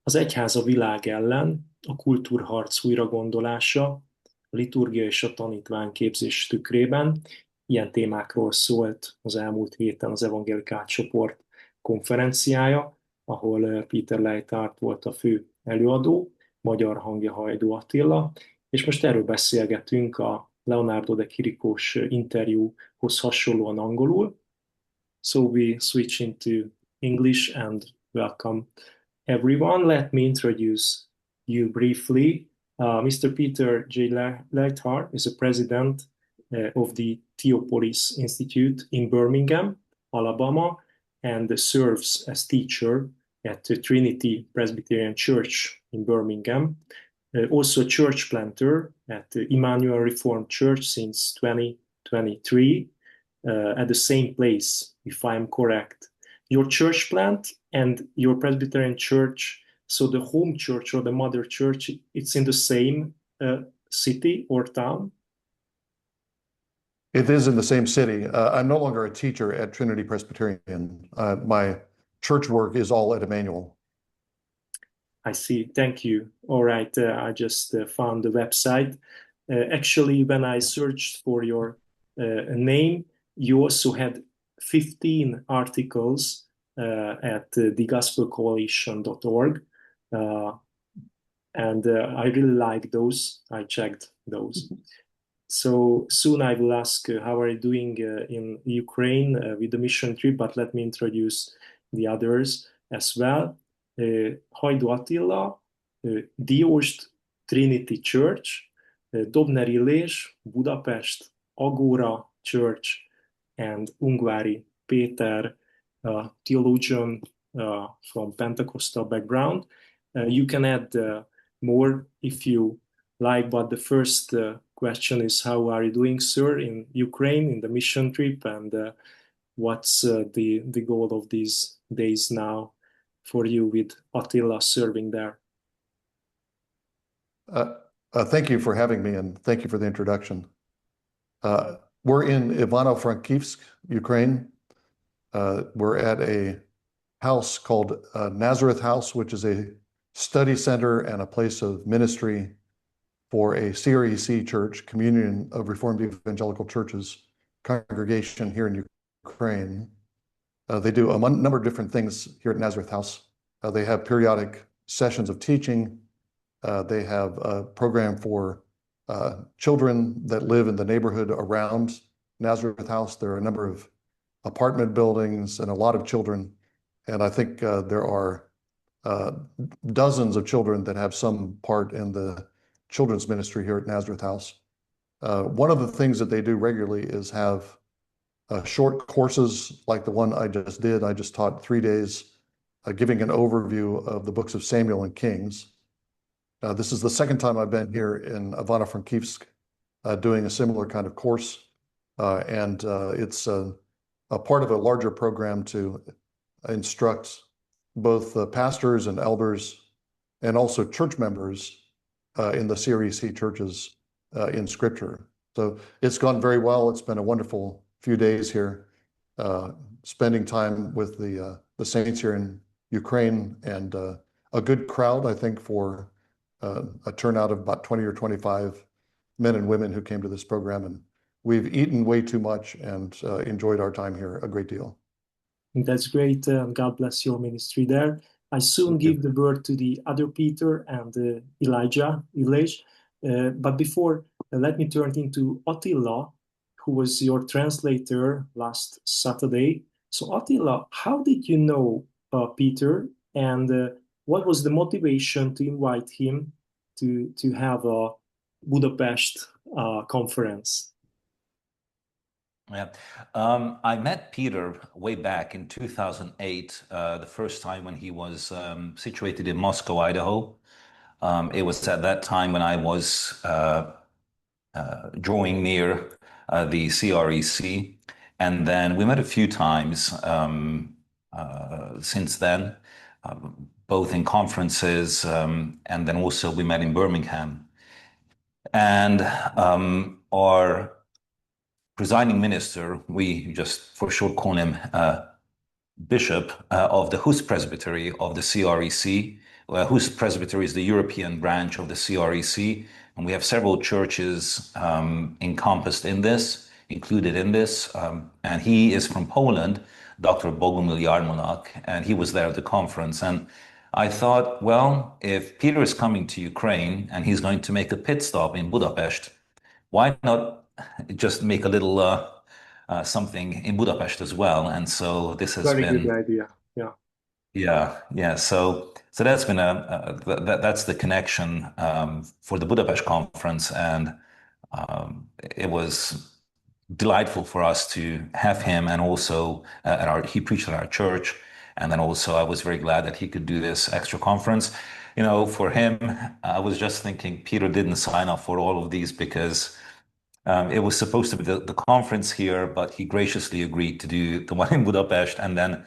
Az egyház a világ ellen, a kultúrharc újragondolása, a liturgia és a tanítványképzés tükrében. Ilyen témákról szólt az elmúlt héten az Evangelical csoport konferenciája, ahol Peter Leithart volt a fő előadó, magyar hangja Hajdú Attila, és most erről beszélgetünk a Leonardo de Chiricós interjúhoz hasonlóan angolul. So we switch into English and welcome everyone. Let me introduce you briefly. Mr. Peter J. Leithart is a president of the Theopolis Institute in Birmingham, Alabama, and serves as teacher at the Trinity Presbyterian Church in Birmingham. Also a church planter at the Emmanuel Reformed Church since 2023 at the same place, if I'm correct. Your church plant and your Presbyterian church, so the home church or the mother church, it's in the same city or town? It is in the same city. I'm no longer a teacher at Trinity Presbyterian. My church work is all at Emmanuel. I see. Thank you. All right. I just found the website. Actually, when I searched for your name, you also had 15 articles at thegospelcoalition.org. And I really like those. I checked those. So soon I will ask how are you doing in Ukraine with the mission trip, but let me introduce the others as well. Hajdú Attila, Dióst Trinity Church, Dobner Illés, Budapest, Agora Church, and Ungvári Péter, theologian from Pentecostal background. You can add more if you like, but the first question is how are you doing, sir, in Ukraine, in the mission trip, and what's the goal of these days now for you with Attila serving there? Thank you for having me, and thank you for the introduction. We're in Ivano-Frankivsk, Ukraine. We're at a house called Nazareth House, which is a study center and a place of ministry for a CREC church, Communion of Reformed Evangelical Churches congregation here in Ukraine. They do a number of different things here at Nazareth House. They have periodic sessions of teaching. They have a program for children that live in the neighborhood around Nazareth House. There are a number of apartment buildings and a lot of children. And I think there are dozens of children that have some part in the children's ministry here at Nazareth House. One of the things that they do regularly is have short courses like the one I just did. I just taught 3 days giving an overview of the books of Samuel and Kings. This is the second time I've been here in Ivano-Frankivsk doing a similar kind of course. And it's a part of a larger program to instruct both pastors and elders and also church members in the CREC churches in Scripture. So it's gone very well. It's been a wonderful few days here, spending time with the saints here in Ukraine, and a good crowd, I think, for a turnout of about 20 or 25 men and women who came to this program. And we've eaten way too much and enjoyed our time here a great deal. That's great. God bless your ministry there. I soon give the word to the other Peter and Illés. But before, let me turn into Attila, who was your translator last Saturday. So Attila, how did you know Peter, and what was the motivation to invite him to have a Budapest conference? Yeah, I met Peter way back in 2008, the first time when he was situated in Moscow, Idaho. It was at that time when I was drawing near the CREC, and then we met a few times since then, both in conferences, and then also we met in Birmingham. And our presiding minister, we just for short call him bishop of the Hus Presbytery of the CREC. Hus Presbytery is the European branch of the CREC, and we have several churches encompassed in this, included in this. And he is from Poland, Dr. Bogumil Jarmonak, and he was there at the conference. And I thought, well, if Peter is coming to Ukraine and he's going to make a pit stop in Budapest, why not just make a little something in Budapest as well? And so this has Very been good idea. Yeah. yeah. So that's been that's the connection for the Budapest conference, and it was delightful for us to have him, and also he preached at our church, and then also I was very glad that he could do this extra conference. You know, for him, I was just thinking Peter didn't sign up for all of these because it was supposed to be the conference here, but he graciously agreed to do the one in Budapest, and then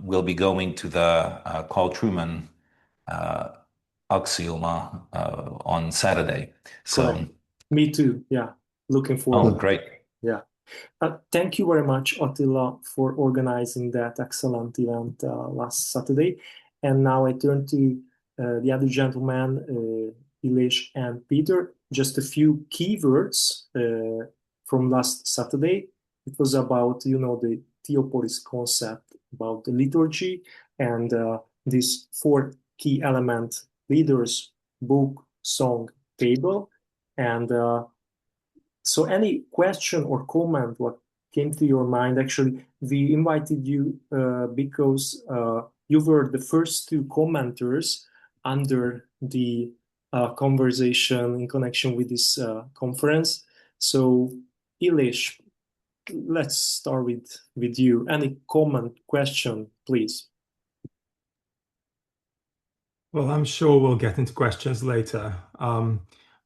we'll be going to the Carl Truman Axioma on Saturday. So, Correct. Me too. Yeah. Looking oh, forward. great. Yeah. Thank you very much, Attila, for organizing that excellent event last Saturday. And now I turn to the other gentlemen, Illés and Peter. Just a few keywords from last Saturday. It was about, the Theopolis-concept, about the liturgy, and these four key element: leaders, book, song, table. And so any question or comment what came to your mind? Actually, we invited you because you were the first two commenters under the conversation in connection with this conference. So, Illés, let's start with you. Any comment, question, please? Well, I'm sure we'll get into questions later.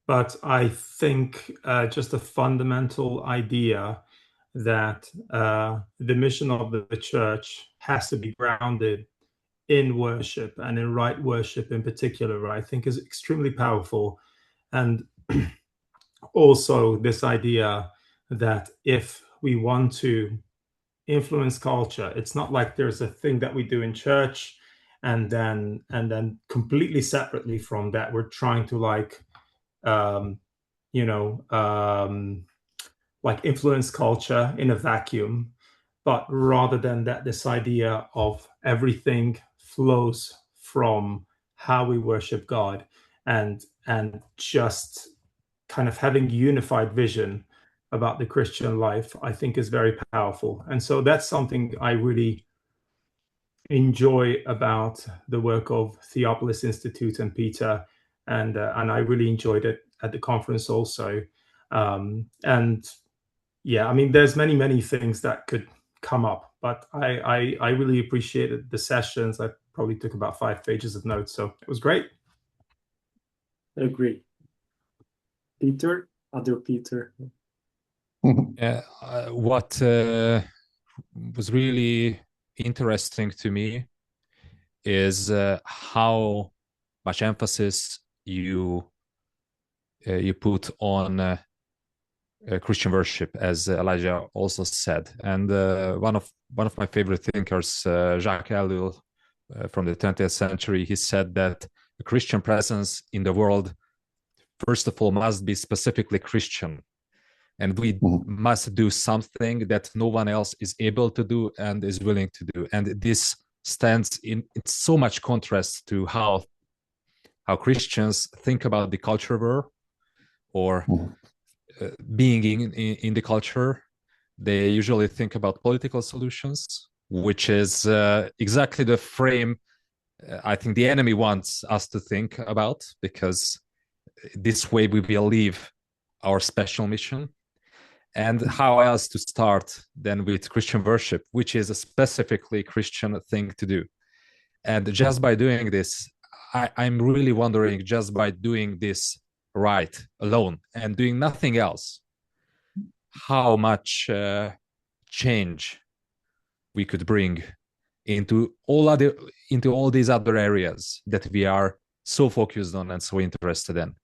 But I think just a fundamental idea that the mission of the church has to be grounded in worship, and in right worship in particular, I think is extremely powerful. And also this idea that if we want to influence culture, it's not like there's a thing that we do in church and then completely separately from that we're trying to like influence culture in a vacuum, but rather than that, this idea of everything flows from how we worship God, and just kind of having unified vision about the Christian life, I think is very powerful. And so that's something I really enjoy about the work of Theopolis Institute and Peter, and I really enjoyed it at the conference also. And yeah, I mean, there's many things that could come up, but I really appreciated the sessions. I probably took about 5 pages of notes, so it was great. I agree. Peter, other Peter. What was really interesting to me is how much emphasis you put on Christian worship, as Elijah also said. And one of my favorite thinkers, Jacques Ellul, from the 20th century, he said that the Christian presence in the world, first of all, must be specifically Christian. And we must do something that no one else is able to do and is willing to do. And this stands in so much contrast to how Christians think about the culture war, or being in the culture. They usually think about political solutions, which is exactly the frame I think the enemy wants us to think about, because this way we will leave our special mission. And how else to start than with Christian worship, which is a specifically Christian thing to do. And just by doing this, I'm really wondering, just by doing this right alone and doing nothing else, how much change we could bring into all these other areas that we are so focused on and so interested in.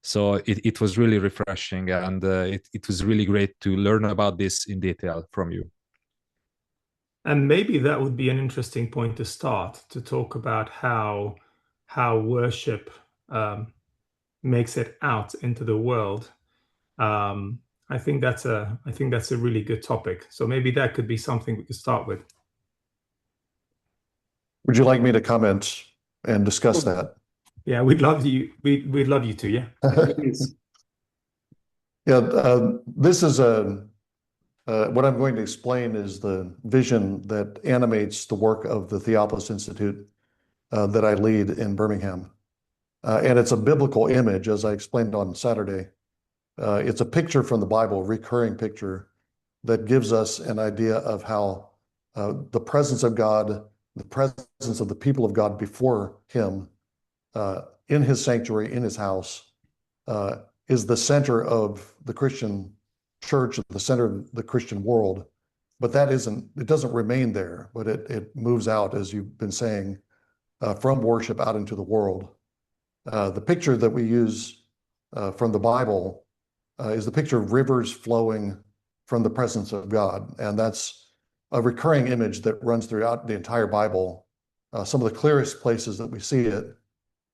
So it was really refreshing, and it was really great to learn about this in detail from you. And maybe that would be an interesting point to start, to talk about how worship makes it out into the world. I think that's a really good topic. So maybe that could be something we could start with. Would you like me to comment and discuss that? Yeah, we'd love you. We'd love you to. Yeah. Yeah. This is what I'm going to explain is the vision that animates the work of the Theopolis Institute that I lead in Birmingham. And it's a biblical image, as I explained on Saturday. It's a picture from the Bible, a recurring picture that gives us an idea of how the presence of God, the presence of the people of God before him in his sanctuary, in his house, is the center of the Christian church, the center of the Christian world. But it doesn't remain there, but it moves out, as you've been saying, from worship out into the world. The picture that we use from the Bible is the picture of rivers flowing from the presence of God. And that's a recurring image that runs throughout the entire Bible. Some of the clearest places that we see it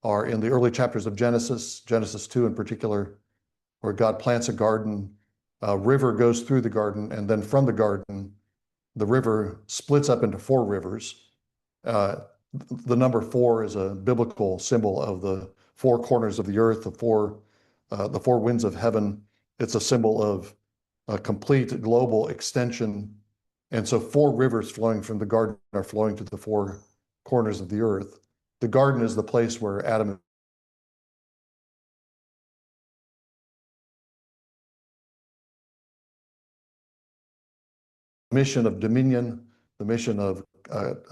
are in the early chapters of Genesis 2 in particular, where God plants a garden, a river goes through the garden, and then from the garden, the river splits up into 4 rivers. The number 4 is a biblical symbol of the 4 corners of the earth, the four winds of heaven. It's a symbol of a complete global extension. And so 4 rivers flowing from the garden are flowing to the 4 corners of the earth. The garden is the place where Adam mission of dominion, the mission of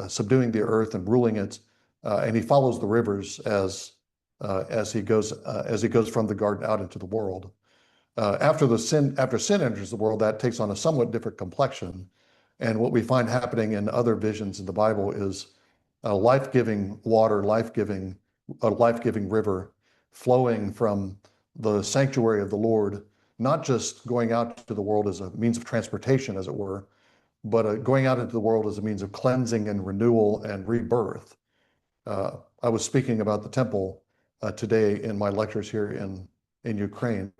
subduing the earth and ruling it, and he follows the rivers as he goes from the garden out into the world. After sin enters the world, that takes on a somewhat different complexion, and what we find happening in other visions in the Bible is a life-giving water, a life-giving river flowing from the sanctuary of the Lord, not just going out to the world as a means of transportation, as it were, but going out into the world as a means of cleansing and renewal and rebirth. I was speaking about the temple today in my lectures here in Ukraine,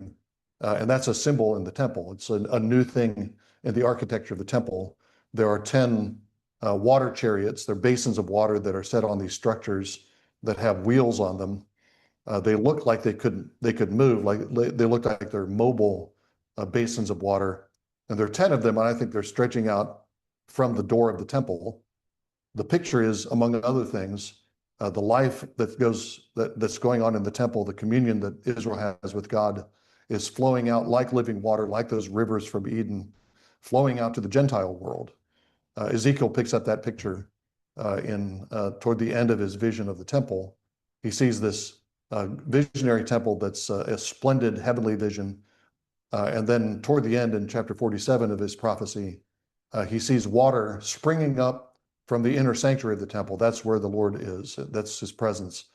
and that's a symbol in the temple. It's a new thing in the architecture of the temple. There are 10 water chariots. They're basins of water that are set on these structures that have wheels on them. They look like they could move, like they look like they're mobile basins of water. And there are 10 of them, and I think they're stretching out from the door of the temple. The picture is, among other things, the life that's going on in the temple, the communion that Israel has with God, is flowing out like living water, like those rivers from Eden, flowing out to the Gentile world. Ezekiel picks up that picture toward the end of his vision of the temple. He sees this visionary temple that's a splendid heavenly vision. And then toward the end in chapter 47 of his prophecy, he sees water springing up from the inner sanctuary of the temple. That's where the Lord is. That's his presence.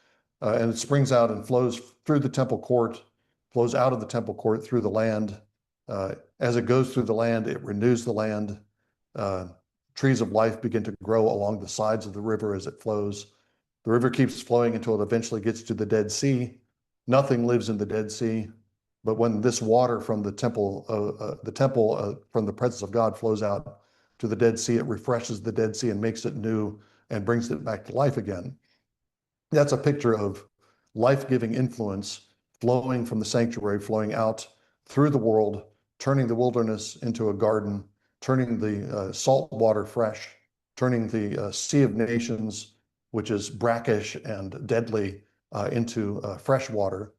And it springs out and flows through the temple court, flows out of the temple court through the land. As it goes through the land, it renews the land. Trees of life begin to grow along the sides of the river as it flows. The river keeps flowing until it eventually gets to the Dead Sea. Nothing lives in the Dead Sea. But when this water from the temple from the presence of God flows out to the Dead Sea, it refreshes the Dead Sea and makes it new and brings it back to life again. That's a picture of life-giving influence flowing from the sanctuary, flowing out through the world, turning the wilderness into a garden, turning the salt water fresh, turning the sea of nations, which is brackish and deadly, into fresh water.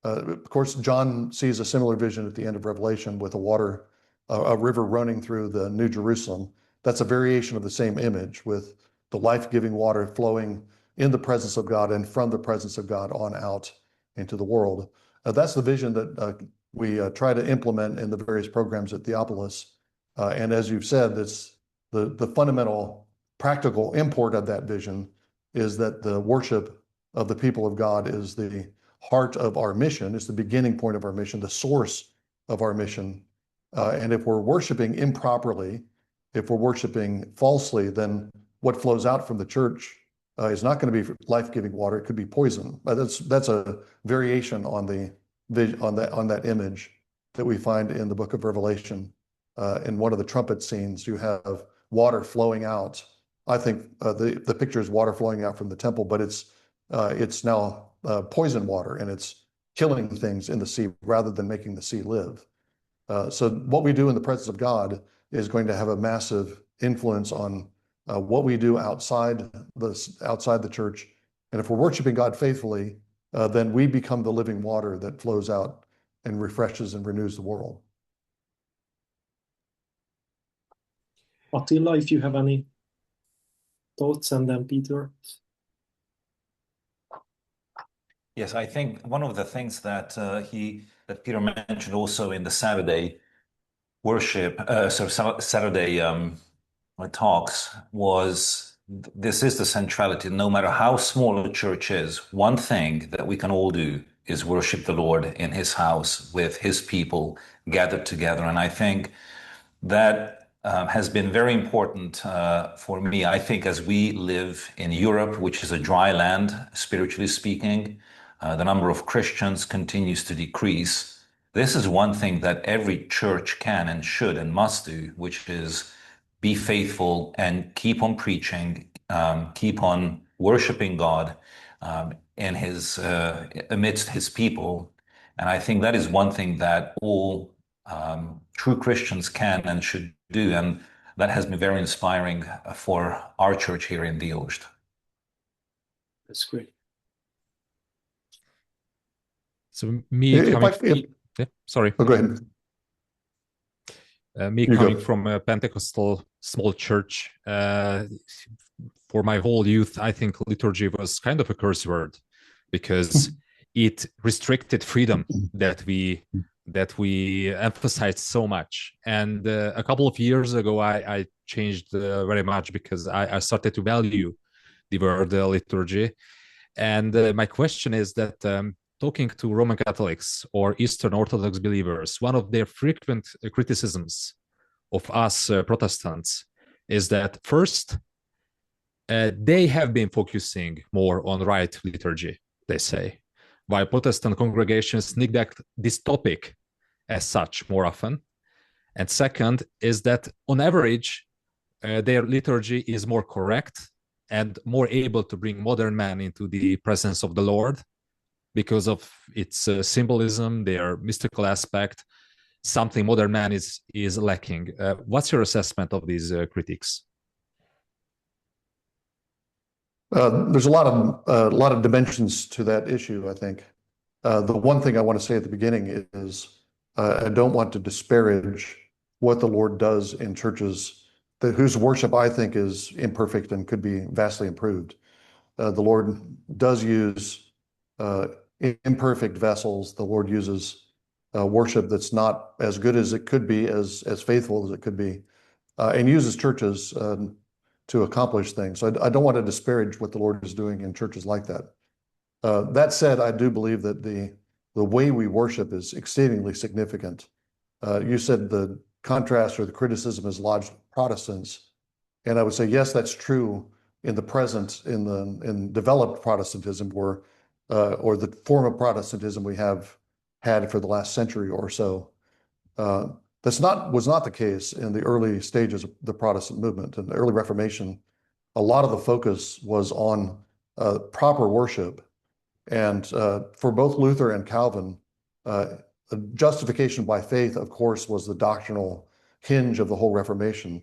Of course, John sees a similar vision at the end of Revelation with a river running through the New Jerusalem. That's a variation of the same image, with the life-giving water flowing in the presence of God and from the presence of God on out into the world. That's the vision that we try to implement in the various programs at Theopolis. And as you've said, the fundamental practical import of that vision is that the worship of the people of God is the heart of our mission. It's the beginning point of our mission, the source of our mission. And if we're worshiping improperly, If we're worshiping falsely, then what flows out from the church is not going to be life-giving water. It could be poison. That's a variation on that image that we find in the book of Revelation. In one of the trumpet scenes, you have water flowing out. I think the picture is water flowing out from the temple, but it's now poison water, and it's killing things in the sea rather than making the sea live. So what we do in the presence of God is going to have a massive influence on what we do outside the church. And if we're worshiping God faithfully, then we become the living water that flows out and refreshes and renews the world. Attila, if you have any thoughts, and then Peter. Yes, I think one of the things that Peter mentioned also in the Saturday worship, Saturday talks was this is the centrality. No matter how small a church is, one thing that we can all do is worship the Lord in His house with His people gathered together. And I think that has been very important for me. I think as we live in Europe, which is a dry land, spiritually speaking, the number of Christians continues to decrease. This is one thing that every church can and should and must do, which is be faithful and keep on preaching, keep on worshiping God in His amidst His people. And I think that is one thing that all true Christians can and should do, and that has been very inspiring for our church here in Diósd. That's great. So me coming, sorry. Oh, go ahead. Me coming from a Pentecostal small church, for my whole youth, I think liturgy was kind of a curse word, because it restricted freedom that we emphasized so much. And a couple of years ago, I changed very much, because I started to value the word liturgy. And my question is that talking to Roman Catholics or Eastern Orthodox believers, one of their frequent criticisms of us Protestants is that first, they have been focusing more on rite liturgy, they say, while Protestant congregations neglect this topic as such more often. And second is that on average, their liturgy is more correct and more able to bring modern man into the presence of the Lord because of its symbolism, their mystical aspect, something modern man is lacking. What's your assessment of these critiques? There's a lot of dimensions to that issue, I think. The one thing I want to say at the beginning is I don't want to disparage what the Lord does in churches whose worship I think is imperfect and could be vastly improved. The Lord does use imperfect vessels. The Lord uses worship that's not as good as it could be, as faithful as it could be, and uses churches to accomplish things. So I don't want to disparage what the Lord is doing in churches like that. That said, I do believe that the way we worship is exceedingly significant. You said the contrast or the criticism is lodged with Protestants, and I would say yes, that's true in the present, in developed Protestantism, or the form of Protestantism we have had for the last century or so. Was not the case in the early stages of the Protestant movement. In the early Reformation, a lot of the focus was on proper worship. And for both Luther and Calvin, justification by faith, of course, was the doctrinal hinge of the whole Reformation.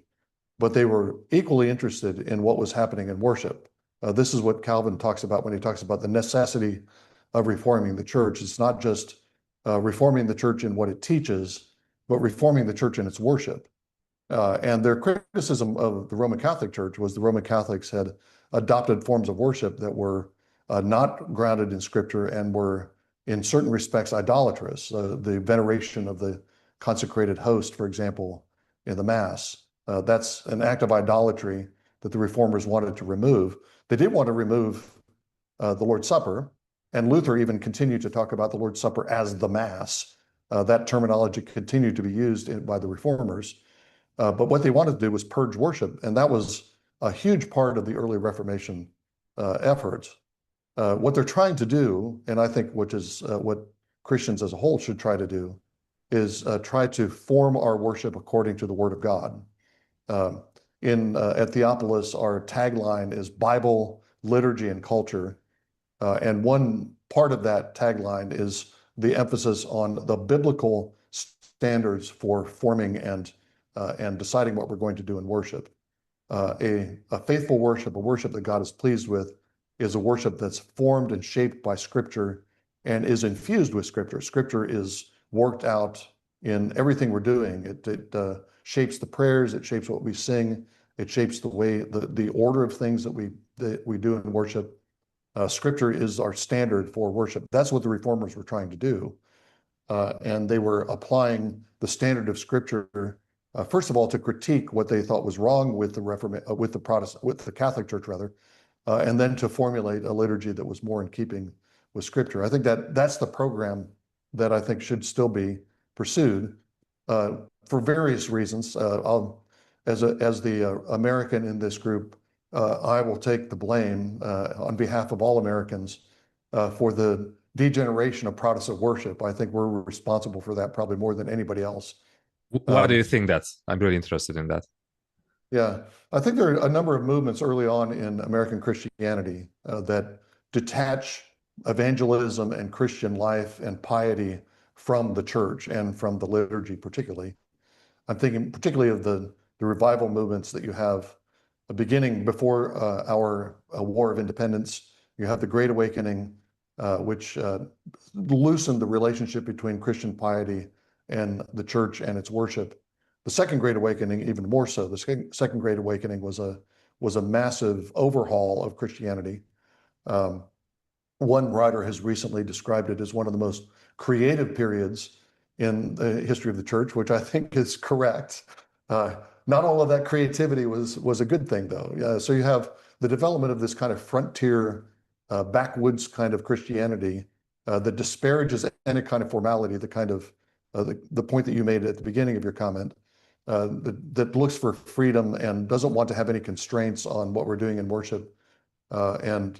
But they were equally interested in what was happening in worship. This is what Calvin talks about when he talks about the necessity of reforming the church. It's not just reforming the church in what it teaches, but reforming the church in its worship. And their criticism of the Roman Catholic Church was the Roman Catholics had adopted forms of worship that were not grounded in Scripture and were, in certain respects, idolatrous. The veneration of the consecrated host, for example, in the Mass. That's an act of idolatry that the Reformers wanted to remove. They did want to remove the Lord's Supper, and Luther even continued to talk about the Lord's Supper as the Mass. That terminology continued to be used by the Reformers. But what they wanted to do was purge worship, and that was a huge part of the early Reformation efforts. What they're trying to do, and I think which is what Christians as a whole should try to do, is try to form our worship according to the Word of God. At Theopolis, our tagline is Bible, Liturgy, and Culture. And one part of that tagline is the emphasis on the biblical standards for forming and deciding what we're going to do in worship. A faithful worship, a worship that God is pleased with, is a worship that's formed and shaped by Scripture and is infused with Scripture. Scripture is worked out in everything we're doing. It shapes the prayers, it shapes what we sing, it shapes the way, the order of things that we do in worship. Scripture is our standard for worship. That's what the Reformers were trying to do. And they were applying the standard of Scripture, first of all, to critique what they thought was wrong with the Catholic Church, rather, and then to formulate a liturgy that was more in keeping with Scripture. I think that's the program that I think should still be pursued for various reasons. As the American in this group, I will take the blame on behalf of all Americans for the degeneration of Protestant worship. I think we're responsible for that probably more than anybody else. Why do you think that? I'm really interested in that. Yeah, I think there are a number of movements early on in American Christianity that detach evangelism and Christian life and piety from the church and from the liturgy particularly. I'm thinking particularly of the revival movements that you have beginning before our War of Independence. You have the Great Awakening, which loosened the relationship between Christian piety and the church and its worship. The Second Great Awakening, even more so. The Second Great Awakening was a massive overhaul of Christianity. One writer has recently described it as one of the most creative periods in the history of the church, which I think is correct. Not all of that creativity was a good thing, though. So you have the development of this kind of frontier, backwoods kind of Christianity that disparages any kind of formality, the kind of the point that you made at the beginning of your comment, that looks for freedom and doesn't want to have any constraints on what we're doing in worship, and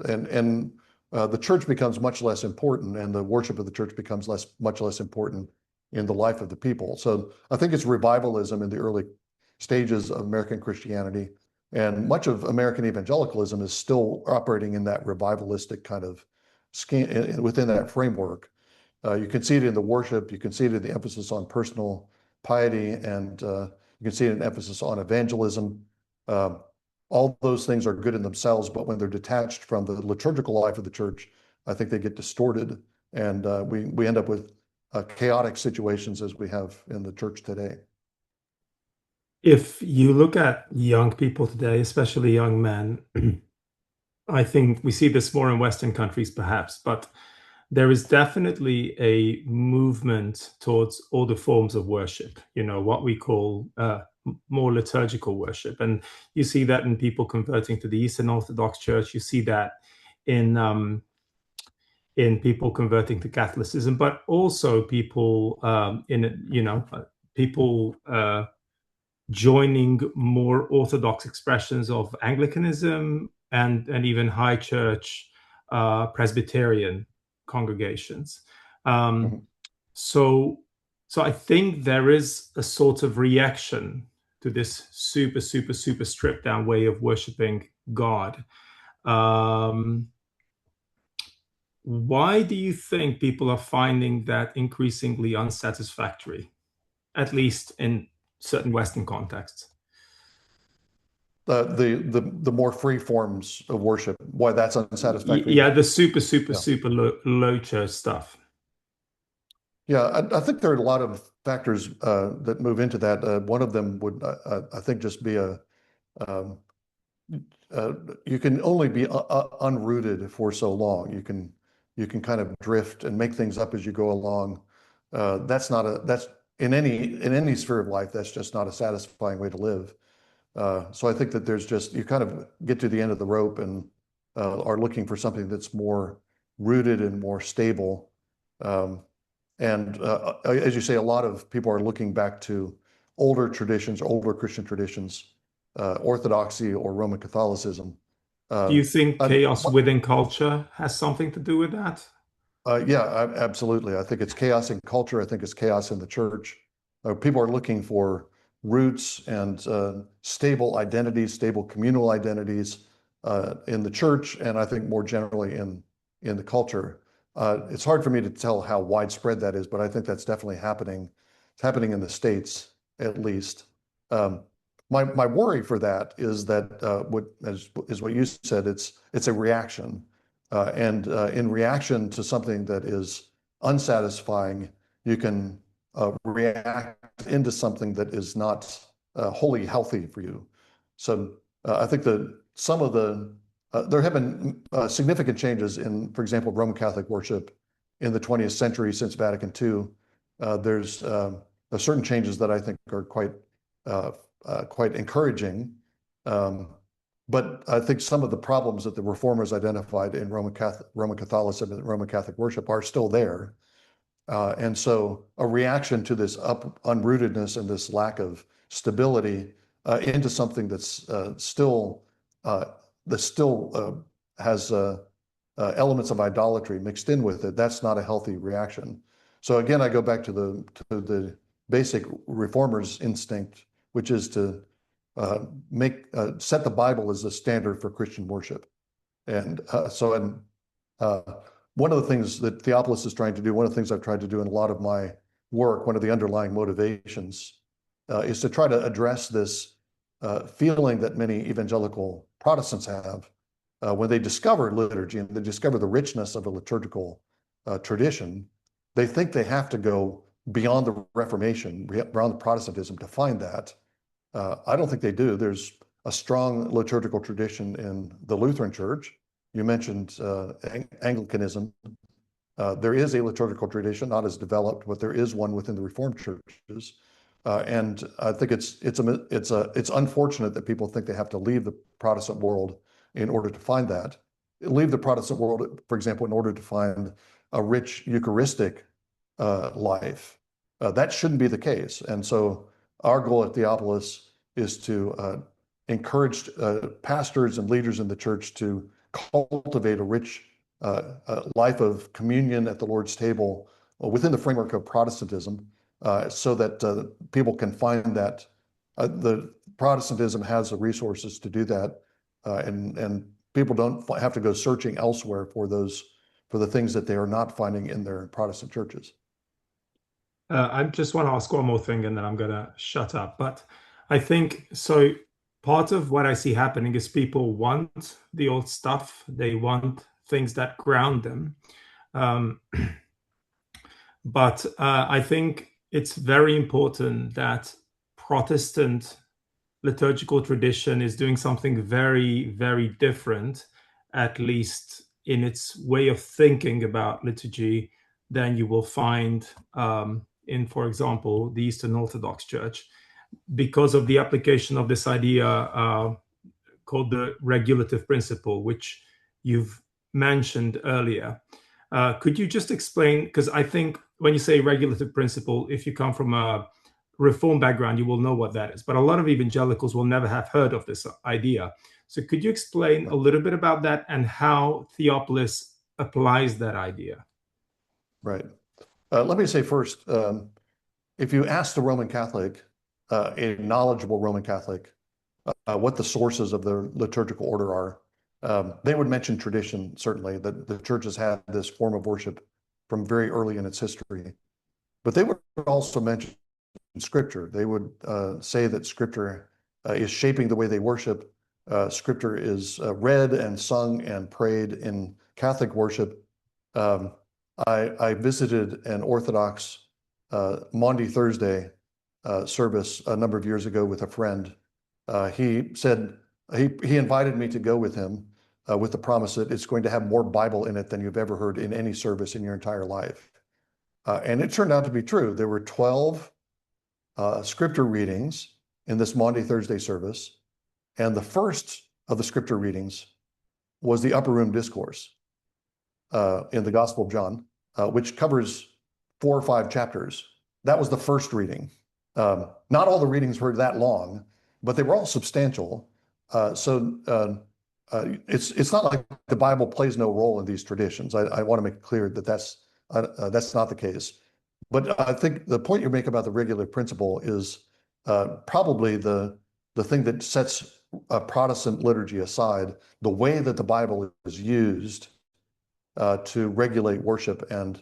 the church becomes much less important, and the worship of the church becomes much less important in the life of the people. So I think it's revivalism in the early stages of American Christianity, and much of American evangelicalism is still operating in that revivalistic kind of scheme within that framework. You can see it in the worship, you can see it in the emphasis on personal piety, and you can see it in emphasis on evangelism. All those things are good in themselves, but when they're detached from the liturgical life of the church, I think they get distorted, and we end up with chaotic situations as we have in the church today. If you look at young people today, especially young men, I think we see this more in Western countries perhaps, but there is definitely a movement towards all the forms of worship, what we call more liturgical worship. And you see that in people converting to the Eastern Orthodox Church. You see that in people converting to Catholicism, but also people joining more Orthodox expressions of Anglicanism and even high church Presbyterian congregations. So I think there is a sort of reaction to this super stripped down way of worshiping God. Why do you think people are finding that increasingly unsatisfactory, at least in certain Western contexts? The more free forms of worship, why that's unsatisfactory? Yeah, the super low church stuff. Yeah, I think there are a lot of factors that move into that. One of them would, I think, just be you can only be unrooted for so long. You can kind of drift and make things up as you go along. That's in any sphere of life, that's just not a satisfying way to live. So I think that you kind of get to the end of the rope and are looking for something that's more rooted and more stable. And as you say, a lot of people are looking back to older traditions, older Christian traditions, Orthodoxy or Roman Catholicism. Do you think chaos within culture has something to do with that? Yeah, absolutely. I think it's chaos in culture. I think it's chaos in the church. People are looking for roots and stable identities, stable communal identities in the church, and I think more generally in the culture. It's hard for me to tell how widespread that is, but I think that's definitely happening. It's happening in the States, at least. My worry for that is that what you said. It's a reaction, and in reaction to something that is unsatisfying, you can react into something that is not wholly healthy for you. So I think that some of the there have been significant changes in, for example, Roman Catholic worship in the 20th century since Vatican II. There's certain changes that I think are quite encouraging. But I think some of the problems that the reformers identified in Roman Catholicism and Roman Catholic worship are still there. And so a reaction to this unrootedness and this lack of stability into something that's still has elements of idolatry mixed in with it, that's not a healthy reaction. So again, I go back to the basic reformers' instinct, which is to set the Bible as the standard for Christian worship. And one of the things that Theopolis is trying to do, one of the things I've tried to do in a lot of my work, one of the underlying motivations is to try to address this feeling that many evangelical Protestants have when they discover liturgy and they discover the richness of a liturgical tradition. They think they have to go beyond the Reformation, beyond Protestantism to find that. I don't think they do. There's a strong liturgical tradition in the Lutheran Church. You mentioned Anglicanism. There is a liturgical tradition, not as developed, but there is one within the Reformed churches. And I think it's unfortunate that people think they have to leave the Protestant world in order to find that. Leave the Protestant world, for example, in order to find a rich Eucharistic life. That shouldn't be the case. And so our goal at Theopolis is to encourage pastors and leaders in the church to cultivate a rich life of communion at the Lord's table within the framework of Protestantism, so that people can find that the Protestantism has the resources to do that, and people don't have to go searching elsewhere for the things that they are not finding in their Protestant churches. I just want to ask one more thing and then I'm going to shut up. But I think, so part of what I see happening is people want the old stuff. They want things that ground them. But I think it's very important that Protestant liturgical tradition is doing something very, very different, at least in its way of thinking about liturgy, than you will find in, for example, the Eastern Orthodox Church, because of the application of this idea called the regulative principle, which you've mentioned earlier. Could you just explain, because I think when you say regulative principle, if you come from a Reform background, you will know what that is. But a lot of evangelicals will never have heard of this idea. So could you explain a little bit about that and how Theopolis applies that idea? Right. Let me say first, if you ask the Roman Catholic, a knowledgeable Roman Catholic, what the sources of their liturgical order are, they would mention tradition, certainly, that the church has had this form of worship from very early in its history. But they would also mention Scripture. They would say that Scripture is shaping the way they worship. Scripture is read and sung and prayed in Catholic worship. I visited an Orthodox Maundy Thursday service a number of years ago with a friend. He said he invited me to go with him with the promise that it's going to have more Bible in it than you've ever heard in any service in your entire life. And it turned out to be true. There were 12 scripture readings in this Maundy Thursday service. And the first of the scripture readings was the Upper Room Discourse in the Gospel of John, which covers 4 or 5 chapters. That was the first reading. Not all the readings were that long, but they were all substantial. It's not like the Bible plays no role in these traditions. I want to make it clear that that's not the case. But I think the point you make about the regular principle is probably the thing that sets a Protestant liturgy aside, the way that the Bible is used to regulate worship and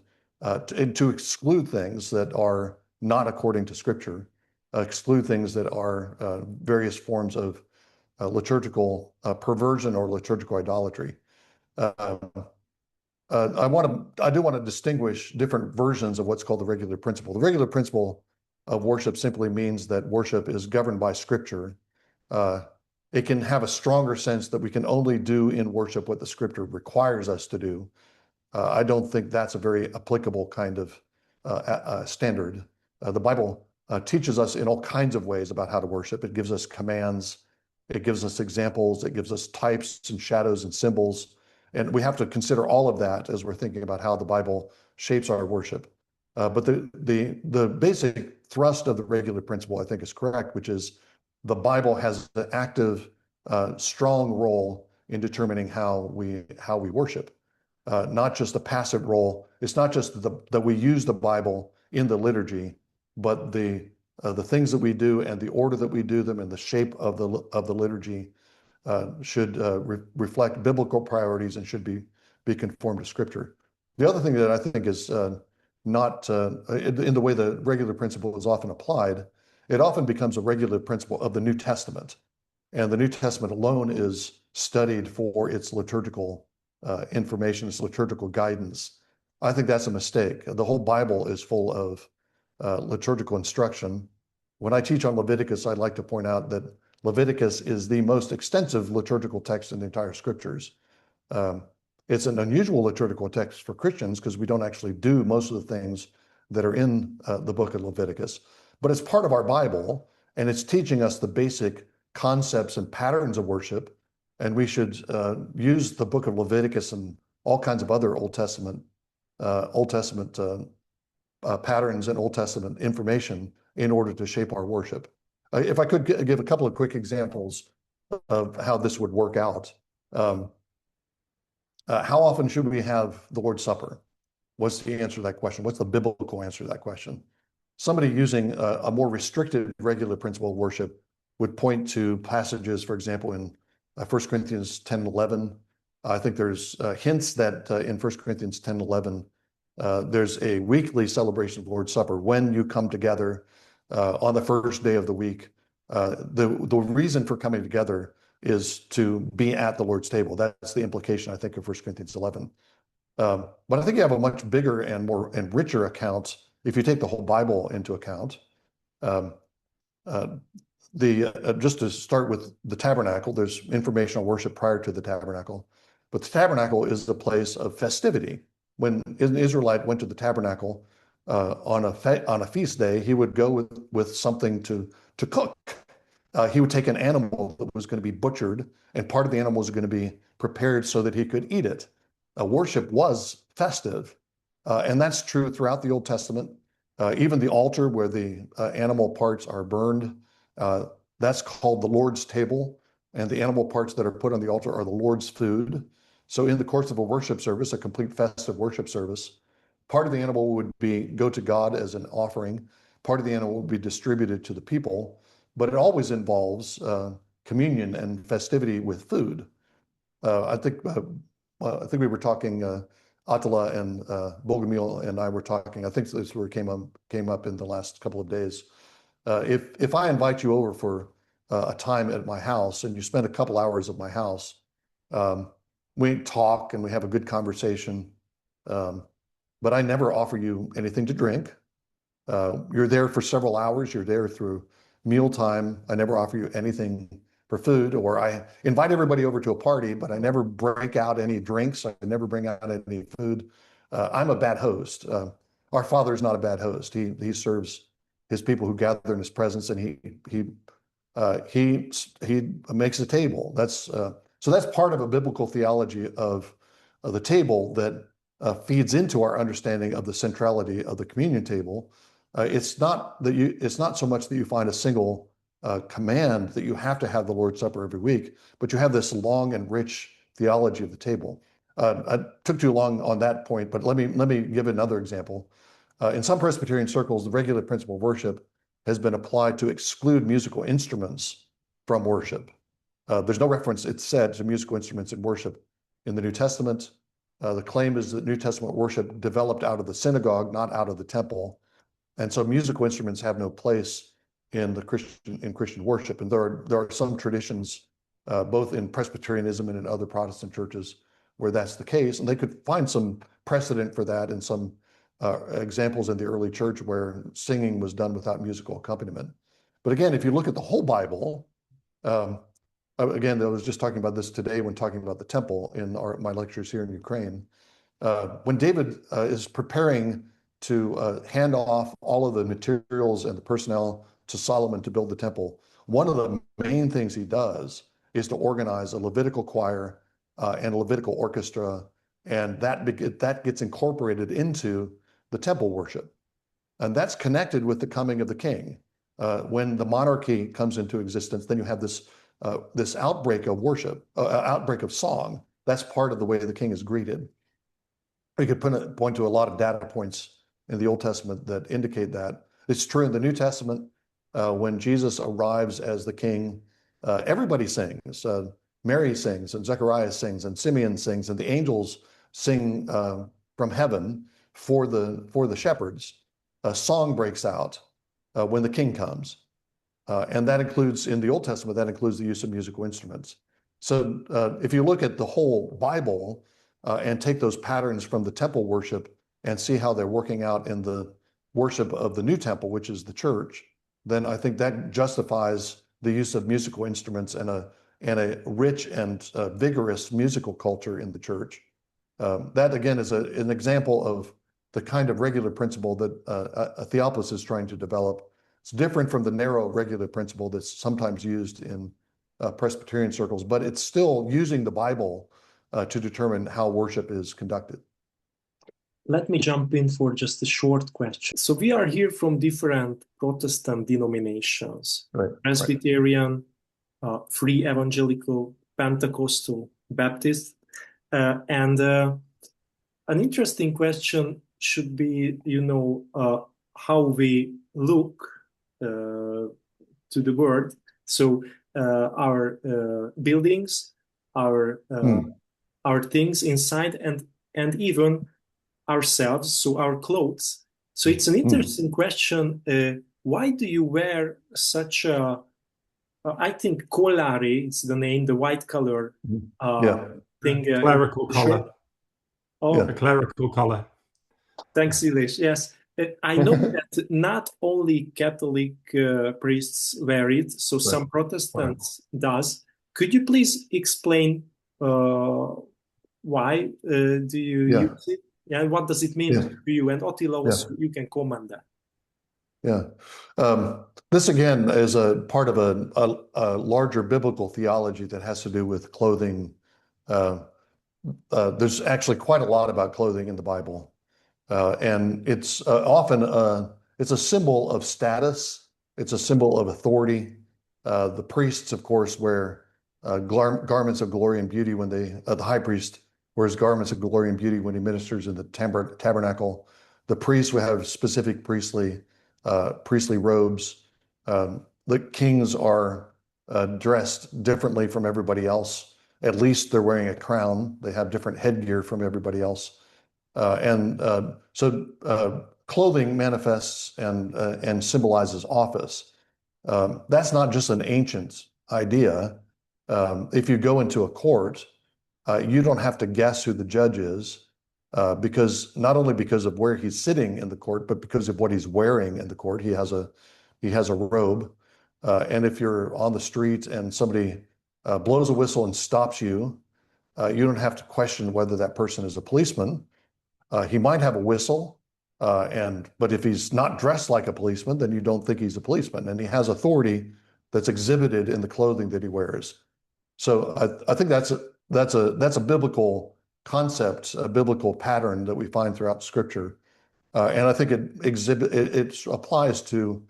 to exclude things that are not according to Scripture, exclude things that are various forms of liturgical perversion or liturgical idolatry. I do want to distinguish different versions of what's called the regular principle. The regular principle of worship simply means that worship is governed by Scripture. It can have a stronger sense that we can only do in worship what the Scripture requires us to do. I don't think that's a very applicable kind of standard. The Bible teaches us in all kinds of ways about how to worship. It gives us commands, it gives us examples, it gives us types and shadows and symbols. And we have to consider all of that as we're thinking about how the Bible shapes our worship. But the basic thrust of the regular principle, I think, is correct, which is the Bible has an active, strong role in determining how we worship. Not just a passive role. It's not just that we use the Bible in the liturgy, but the things that we do and the order that we do them and the shape of the liturgy should reflect biblical priorities and should be conformed to Scripture. The other thing that I think is not in the way the regular principle is often applied, it often becomes a regular principle of the New Testament, and the New Testament alone is studied for its liturgical information, its liturgical guidance. I think that's a mistake. The whole Bible is full of liturgical instruction. When I teach on Leviticus, I'd like to point out that Leviticus is the most extensive liturgical text in the entire Scriptures. It's an unusual liturgical text for Christians because we don't actually do most of the things that are in the book of Leviticus. But it's part of our Bible, and it's teaching us the basic concepts and patterns of worship. And we should use the book of Leviticus and all kinds of other Old Testament patterns and Old Testament information in order to shape our worship. If I could give a couple of quick examples of how this would work out. How often should we have the Lord's Supper? What's the answer to that question? What's the biblical answer to that question? Somebody using a more restricted regular principle of worship would point to passages, for example, in 1 Corinthians 10:11. I think there's hints that in 1 Corinthians 10:11, there's a weekly celebration of the Lord's Supper when you come together on the first day of the week. The reason for coming together is to be at the Lord's table. That's the implication, I think, of 1 Corinthians 11. But I think you have a much bigger and richer account if you take the whole Bible into account. Just to start with the tabernacle, there's information on worship prior to the tabernacle, but the tabernacle is the place of festivity. When an Israelite went to the tabernacle on a feast day, he would go with something to cook. He would take an animal that was going to be butchered, and part of the animal was going to be prepared so that he could eat it. Worship was festive, and that's true throughout the Old Testament. Even the altar where the animal parts are burned, that's called the Lord's table, and the animal parts that are put on the altar are the Lord's food. So in the course of a worship service, a complete festive worship service, part of the animal would go to God as an offering. Part of the animal would be distributed to the people, but it always involves communion and festivity with food. I think we were talking, Attila and Bogomil and I were talking, I think this word came up in the last couple of days. If I invite you over for a time at my house and you spend a couple hours at my house, we talk and we have a good conversation, but I never offer you anything to drink. You're there for several hours. You're there through mealtime. I never offer you anything for food, or I invite everybody over to a party, but I never break out any drinks. I never bring out any food. I'm a bad host. Our Father is not a bad host. He serves his people who gather in his presence, and he makes a table. So that's part of a biblical theology of the table that feeds into our understanding of the centrality of the communion table. it's not so much that you find a single command that you have to have the Lord's Supper every week, but you have this long and rich theology of the table. I took too long on that point, but let me give another example. In some Presbyterian circles, the regular principle of worship has been applied to exclude musical instruments from worship. There's no reference, it's said, to musical instruments in worship in the New Testament. The claim is that New Testament worship developed out of the synagogue, not out of the temple. And so musical instruments have no place in Christian worship. And there are some traditions, both in Presbyterianism and in other Protestant churches, where that's the case. And they could find some precedent for that in some examples in the early church where singing was done without musical accompaniment. But again, if you look at the whole Bible, again, I was just talking about this today when talking about the temple in my lectures here in Ukraine. When David is preparing to hand off all of the materials and the personnel to Solomon to build the temple, one of the main things he does is to organize a Levitical choir and a Levitical orchestra, and that gets incorporated into the temple worship. And that's connected with the coming of the king. When the monarchy comes into existence, then you have this outbreak of worship, outbreak of song. That's part of the way the king is greeted. We could point to a lot of data points in the Old Testament that indicate that. It's true in the New Testament. When Jesus arrives as the king, everybody sings. Mary sings, and Zechariah sings, and Simeon sings, and the angels sing from heaven for the shepherds. A song breaks out when the king comes. And that includes, in the Old Testament, that includes the use of musical instruments. So if you look at the whole Bible and take those patterns from the temple worship and see how they're working out in the worship of the new temple, which is the church, then I think that justifies the use of musical instruments and a rich and vigorous musical culture in the church. That, again, is an example of the kind of regular principle that a Theopolis is trying to develop. It's different from the narrow regular principle that's sometimes used in Presbyterian circles, but it's still using the Bible to determine how worship is conducted. Let me jump in for just a short question. So we are here from different Protestant denominations, Right. Presbyterian, Free Evangelical, Pentecostal, Baptist. And an interesting question should be, how we look to the world. So our buildings, our things inside, and even ourselves, so our clothes. So it's an interesting question. Why do you wear such a, I think collare is the name, the white color thing. Clerical color. Oh, a clerical color. Thanks, Illés. Yes. I know that not only Catholic priests wear it, so some Protestants does. Could you please explain why do you use it? Yeah, what does it mean to you? And Attila, also, you can comment that. Yeah. This, again, is a part of a larger biblical theology that has to do with clothing. There's actually quite a lot about clothing in the Bible. And it's often it's a symbol of status. It's a symbol of authority. The priests, of course, wear garments of glory and beauty when the high priest wears garments of glory and beauty when he ministers in the tabernacle. The priests will have specific priestly robes. The kings are dressed differently from everybody else. At least they're wearing a crown. They have different headgear from everybody else. So clothing manifests and symbolizes office. That's not just an ancient idea. If you go into a court, you don't have to guess who the judge is, because not only because of where he's sitting in the court, but because of what he's wearing in the court. He has a robe, and if you're on the street and somebody blows a whistle and stops you, you don't have to question whether that person is a policeman. He might have a whistle, but if he's not dressed like a policeman, then you don't think he's a policeman, and he has authority that's exhibited in the clothing that he wears. So I think that's a biblical concept, a biblical pattern that we find throughout Scripture. And I think it applies to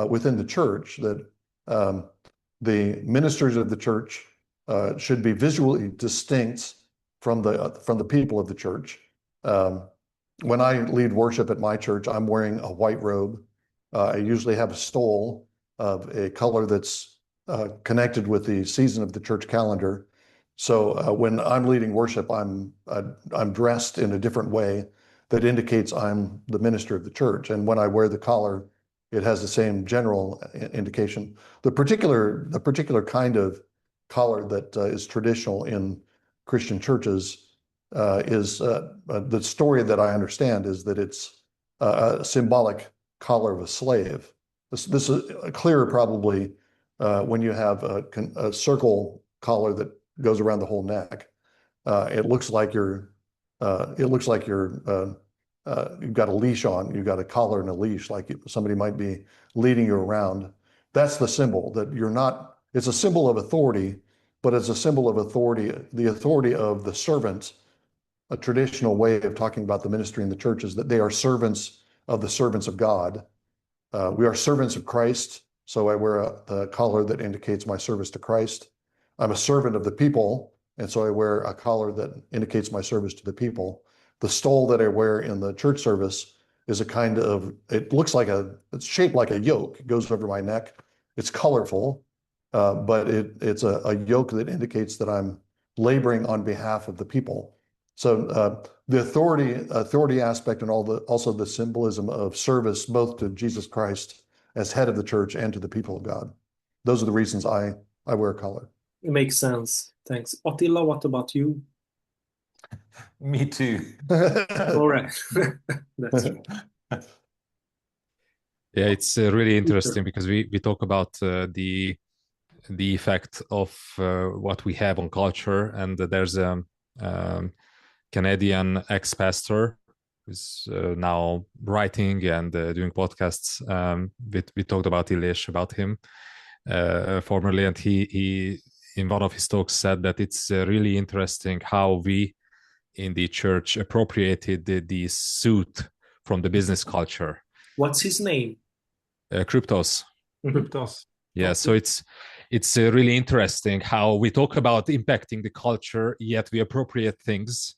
within the church that the ministers of the church should be visually distinct from the people of the church. When I lead worship at my church, I'm wearing a white robe. I usually have a stole of a color that's connected with the season of the church calendar. So when I'm leading worship, I'm dressed in a different way that indicates I'm the minister of the church. And when I wear the collar, it has the same general indication. The particular kind of collar that is traditional in Christian churches is the story that I understand is that it's a symbolic collar of a slave. This is clearer probably when you have a circle collar that goes around the whole neck. It looks like you're you've got a leash on, you've got a collar and a leash, like somebody might be leading you around. That's the symbol that you're not, it's a symbol of authority, but it's a symbol of authority, the authority of the servant. A traditional way of talking about the ministry in the church is that they are servants of the servants of God. We are servants of Christ, so I wear the collar that indicates my service to Christ. I'm a servant of the people, and so I wear a collar that indicates my service to the people. The stole that I wear in the church service is a kind of, it's shaped like a yoke. It goes over my neck. It's colorful, but it's a yoke that indicates that I'm laboring on behalf of the people. So the authority aspect and also the symbolism of service, both to Jesus Christ as head of the church and to the people of God. Those are the reasons I wear a collar. It makes sense. Thanks. Attila, what about you? Me too. All right. That's right. Yeah, it's really interesting because we talk about the effect of what we have on culture, and there's a Canadian ex-pastor who's now writing and doing podcasts. We talked about Illés, about him formerly, and he in one of his talks said that it's really interesting how we in the church appropriated the suit from the business culture. What's his name? Kryptos. Kryptos. Yeah, so it's really interesting how we talk about impacting the culture, yet we appropriate things.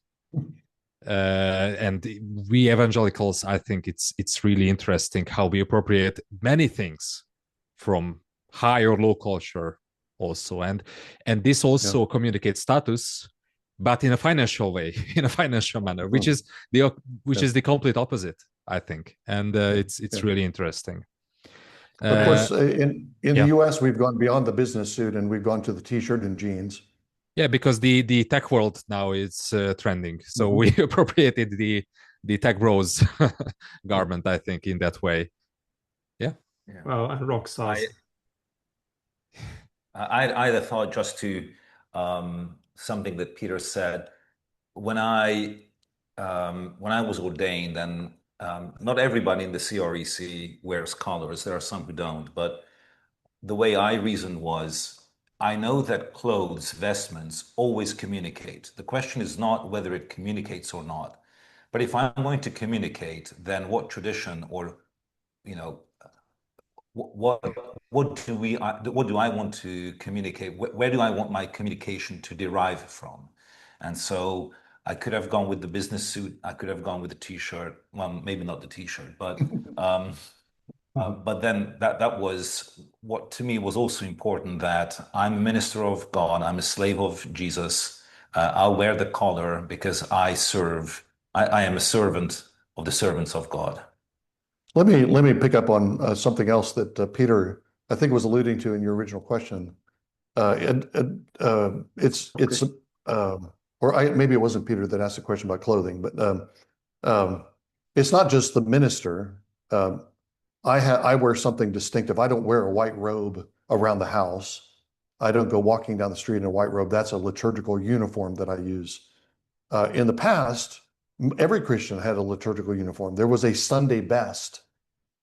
And we evangelicals, I think it's really interesting how we appropriate many things from high or low culture also, and this also communicates status, but in a financial way, in a financial manner, which is the complete opposite, I think, and it's really interesting. Of course, in the US, we've gone beyond the business suit and we've gone to the T-shirt and jeans. Yeah, because the tech world now is trending, so we appropriated the tech bros garment, I think, in that way. Yeah. Well, and rock size. I had a thought just to something that Peter said. When I was ordained, and not everybody in the CREC wears collars. There are some who don't, but the way I reasoned was, I know that clothes, vestments always communicate. The question is not whether it communicates or not, but if I'm going to communicate, then what tradition or, what do I want to communicate? Where do I want my communication to derive from? And so I could have gone with the business suit. I could have gone with the T-shirt. Well, maybe not the T-shirt, but then that was what to me was also important, that I'm a minister of God. I'm a slave of Jesus. I'll wear the collar because I serve. I am a servant of the servants of God. Let me pick up on something else that Peter, I think, was alluding to in your original question. Maybe it wasn't Peter that asked the question about clothing, but it's not just the minister. I wear something distinctive. I don't wear a white robe around the house. I don't go walking down the street in a white robe. That's a liturgical uniform that I use. In the past, every Christian had a liturgical uniform. There was a Sunday best.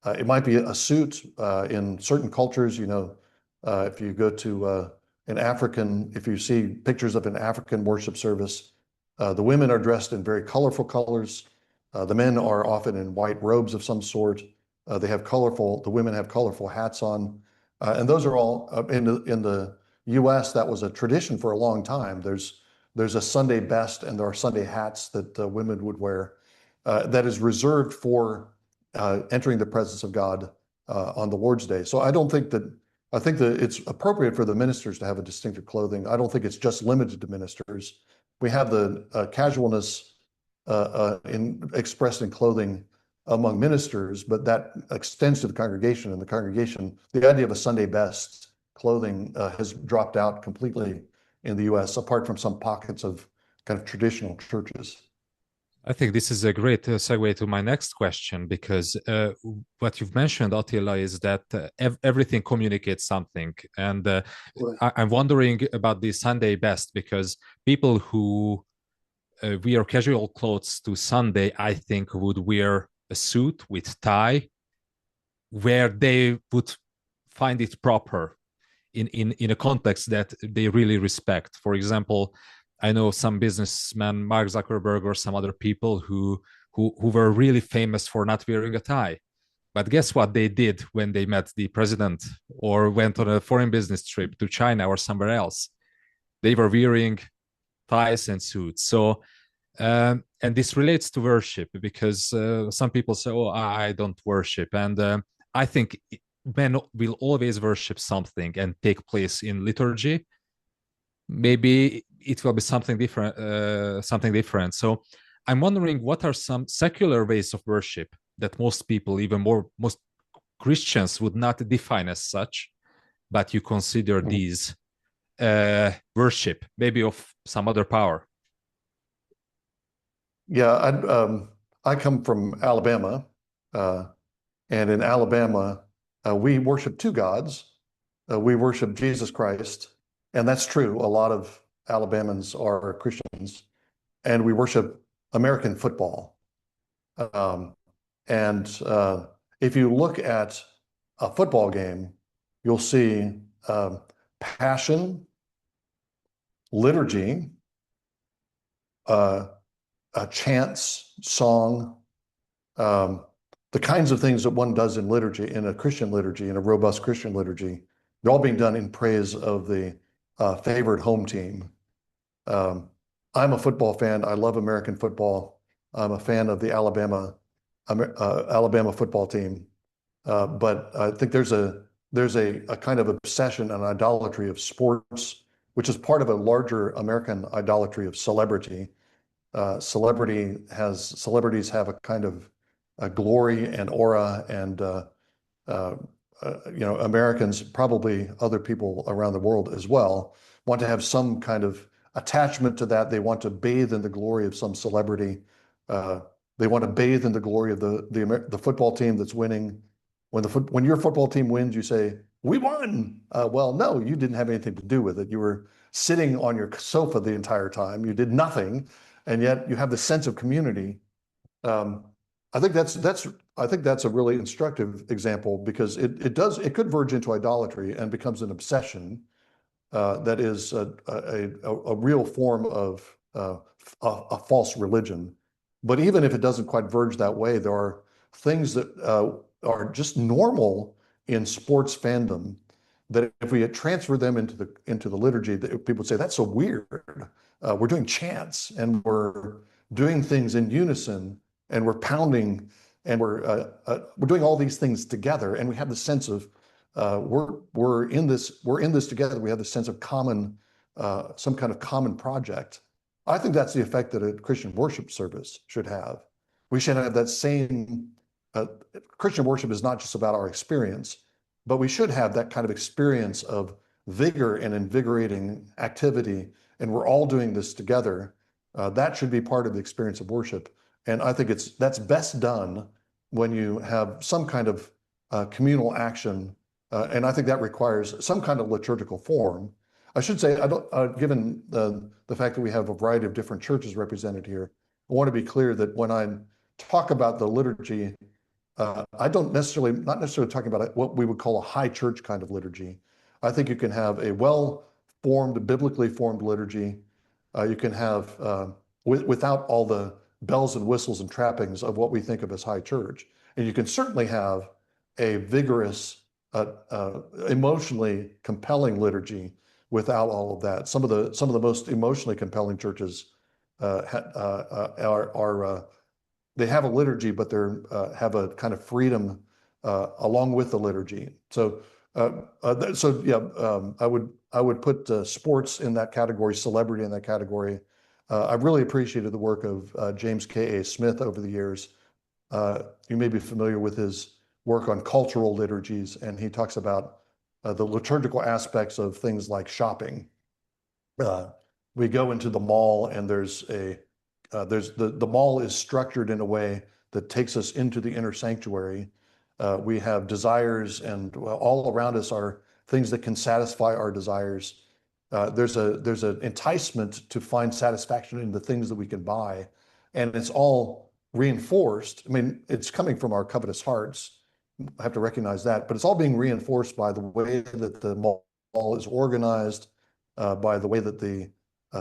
It might be a suit in certain cultures. If you go to if you see pictures of an African worship service, the women are dressed in very colorful colors. The men are often in white robes of some sort. The women have colorful hats on. And those are all, in the US, that was a tradition for a long time. There's a Sunday best and there are Sunday hats that women would wear that is reserved for entering the presence of God on the Lord's Day. So I think that it's appropriate for the ministers to have a distinctive clothing. I don't think it's just limited to ministers. We have the casualness expressed in clothing among ministers, but that extends to the congregation. And the congregation, the idea of a Sunday best clothing has dropped out completely in the US, apart from some pockets of kind of traditional churches. I think this is a great segue to my next question, because what you've mentioned, Attila, is that everything communicates something. And I'm wondering about the Sunday best, because people who wear casual clothes to Sunday, I think, would wear a suit with tie, where they would find it proper in a context that they really respect. For example, I know some businessmen, Mark Zuckerberg or some other people who were really famous for not wearing a tie. But guess what they did when they met the president or went on a foreign business trip to China or somewhere else? They were wearing ties and suits. So, and this relates to worship, because some people say, oh, I don't worship. And I think men will always worship something and take place in liturgy. Maybe it will be something different. So I'm wondering, what are some secular ways of worship that most people, most Christians, would not define as such, but you consider these worship, maybe of some other power? Yeah, I come from Alabama, and in Alabama, we worship two gods. We worship Jesus Christ, and that's true. A lot of Alabamans are Christians, and we worship American football. And if you look at a football game, you'll see passion, liturgy, chants, song, the kinds of things that one does in liturgy, in a Christian liturgy, in a robust Christian liturgy. They're all being done in praise of the favored home team. I'm a football fan. I love American football. I'm a fan of the Alabama football team. But I think there's a kind of obsession and idolatry of sports, which is part of a larger American idolatry of celebrity. Celebrities have a kind of a glory and aura, and Americans, probably other people around the world as well, want to have some kind of attachment to that. They want to bathe in the glory of some celebrity. They want to bathe in the glory of the football team that's winning. When your football team wins, you say, "We won." Well, no, you didn't have anything to do with it. You were sitting on your sofa the entire time. You did nothing, and yet you have the sense of community. I think that's a really instructive example, because it could verge into idolatry and becomes an obsession that is a real form of a false religion. But even if it doesn't quite verge that way, there are things that are just normal in sports fandom that if we had transferred them into the liturgy, people would say, that's so weird. We're doing chants and we're doing things in unison, and we're pounding, and we're doing all these things together, and we have the sense of we're in this together. We have the sense of common, some kind of common project. I think that's the effect that a Christian worship service should have. We should have that same. Christian worship is not just about our experience, but we should have that kind of experience of vigor and invigorating activity, and we're all doing this together. That should be part of the experience of worship. And I think that's best done when you have some kind of communal action, and I think that requires some kind of liturgical form. I should say, given the fact that we have a variety of different churches represented here, I want to be clear that when I talk about the liturgy, I don't not necessarily talking about what we would call a high church kind of liturgy. I think you can have a well-formed, biblically formed liturgy. You can have, without all the bells and whistles and trappings of what we think of as high church. And you can certainly have a vigorous, emotionally compelling liturgy without all of that. Some of the most emotionally compelling churches they have a liturgy, but they have a kind of freedom along with the liturgy. So I would put sports in that category, celebrity in that category. I've really appreciated the work of James K.A. Smith over the years. You may be familiar with his work on cultural liturgies, and he talks about the liturgical aspects of things like shopping. We go into the mall, and the mall is structured in a way that takes us into the inner sanctuary. We have desires, and all around us are things that can satisfy our desires. There's an enticement to find satisfaction in the things that we can buy, and it's all reinforced. I mean, it's coming from our covetous hearts. I have to recognize that, but it's all being reinforced by the way that the mall is organized, by the way that the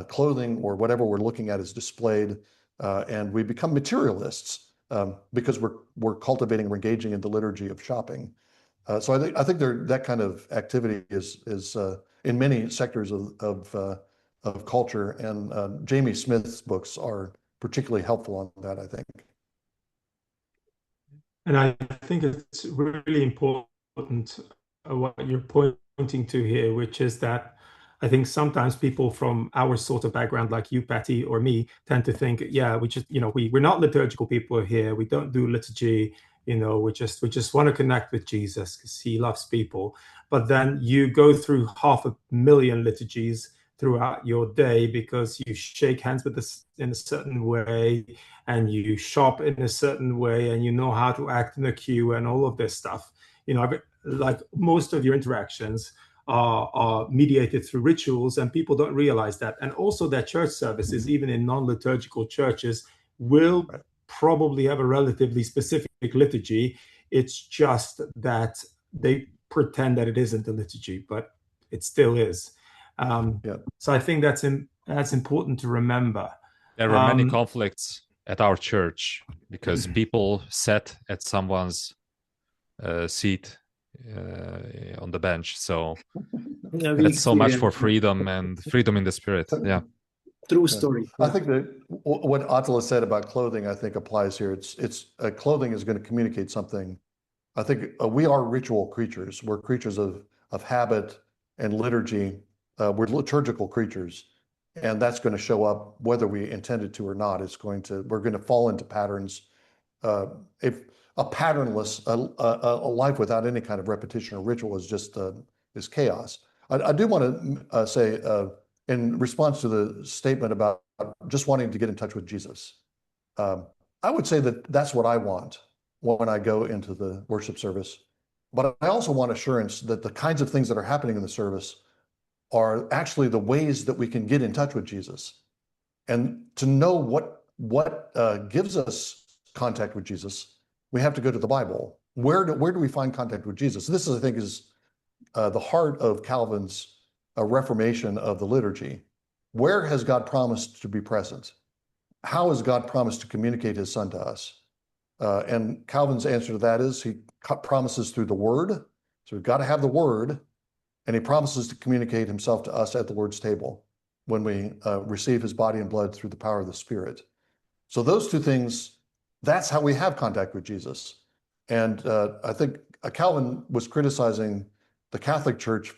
clothing or whatever we're looking at is displayed, and we become materialists because we're cultivating, we're engaging in the liturgy of shopping. So I think that kind of activity is in many sectors of culture, and Jamie Smith's books are particularly helpful on that, I think. And I think it's really important what you're pointing to here, which is that I think sometimes people from our sort of background, like you, Patty, or me, tend to think, yeah, we just, we're not liturgical people here. We don't do liturgy. We just want to connect with Jesus because he loves people. But then you go through 500,000 liturgies throughout your day because you shake hands with us in a certain way, and you shop in a certain way, and you know how to act in a queue and all of this stuff. Like most of your interactions are mediated through rituals, and people don't realize that. And also that church services, even in non-liturgical churches, will probably have a relatively specific liturgy. It's just that they pretend that it isn't a liturgy, but it still is. So I think that's important to remember. There were many conflicts at our church because people sat at someone's seat on the bench. So that's so much for freedom and freedom in the spirit. Yeah. True story. I think that what Attila said about clothing, I think applies here. It's clothing is going to communicate something. I think we are ritual creatures. We're creatures of habit and liturgy. We're liturgical creatures, and that's going to show up whether we intended to or not. We're going to fall into patterns. If a patternless, a life without any kind of repetition or ritual is chaos. I do want to say, in response to the statement about just wanting to get in touch with Jesus, I would say that that's what I want when I go into the worship service. But I also want assurance that the kinds of things that are happening in the service are actually the ways that we can get in touch with Jesus. And to know what gives us contact with Jesus, we have to go to the Bible. Where do we find contact with Jesus? This, I think, is the heart of Calvin's reformation of the liturgy. Where has God promised to be present? How has God promised to communicate his Son to us? And Calvin's answer to that is he promises through the Word. So we've got to have the Word, and he promises to communicate himself to us at the Lord's table when we receive his body and blood through the power of the Spirit. So those two things, that's how we have contact with Jesus. And I think Calvin was criticizing the Catholic Church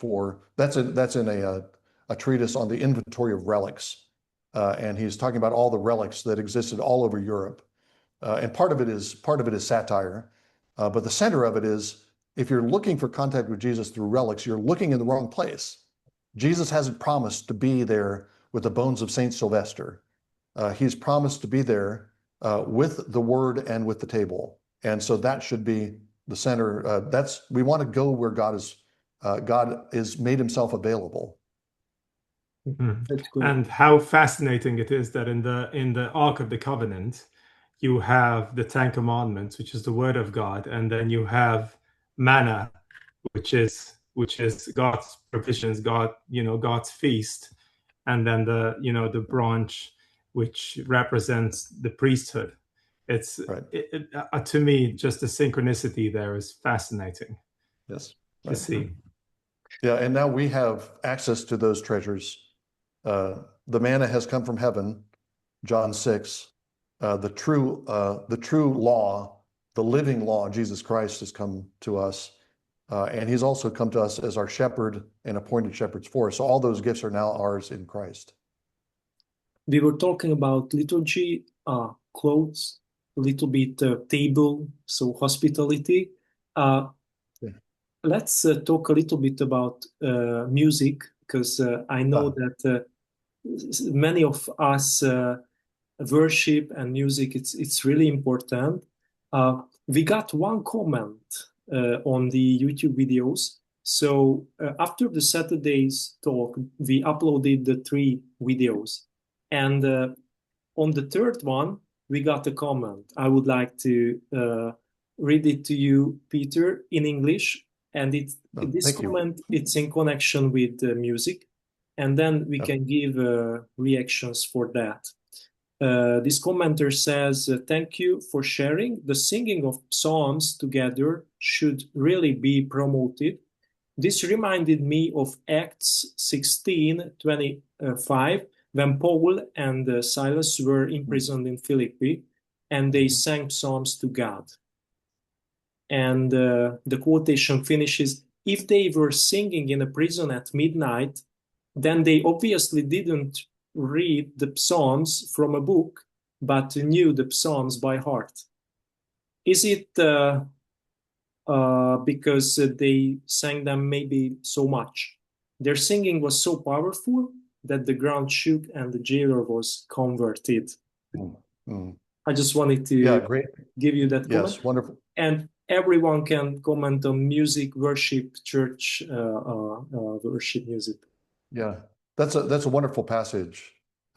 that's in a treatise on the inventory of relics. And he's talking about all the relics that existed all over Europe. And part of it is satire. But the center of it is, if you're looking for contact with Jesus through relics, you're looking in the wrong place. Jesus hasn't promised to be there with the bones of Saint Sylvester. He's promised to be there with the Word and with the table. And so that should be the center. We want to go where God is made himself available. Mm-hmm. And how fascinating it is that in the Ark of the Covenant, you have the 10 Commandments, which is the Word of God, and then you have manna, which is God's provisions, God's feast, and then the branch which represents the priesthood. It's Right. To me, just the synchronicity there is fascinating. Yes. To see. Yeah, and now we have access to those treasures. The manna has come from heaven, John 6. The true law, the living law, Jesus Christ, has come to us. And he's also come to us as our shepherd and appointed shepherds for us. So all those gifts are now ours in Christ. We were talking about liturgy, clothes, a little bit table, so hospitality. Let's talk a little bit about music, because I know that many of us worship and music, it's really important. We got one comment on the YouTube videos. So after the Saturday's talk, we uploaded the 3 videos. And on the 3rd one, we got a comment. I would like to read it to you, Peter, in English. And this comment, it's in connection with music. And then we can give reactions for that. This commenter says, thank you for sharing. The singing of psalms together should really be promoted. This reminded me of Acts 16:25, when Paul and Silas were imprisoned in Philippi, and they sang psalms to God. And the quotation finishes, if they were singing in a prison at midnight, then they obviously didn't read the psalms from a book, but knew the psalms by heart. Is it because they sang them maybe so much? Their singing was so powerful that the ground shook and the jailer was converted. I just wanted to give you that comment. Yes, wonderful. And everyone can comment on music, worship, church, worship music. Yeah, that's a wonderful passage.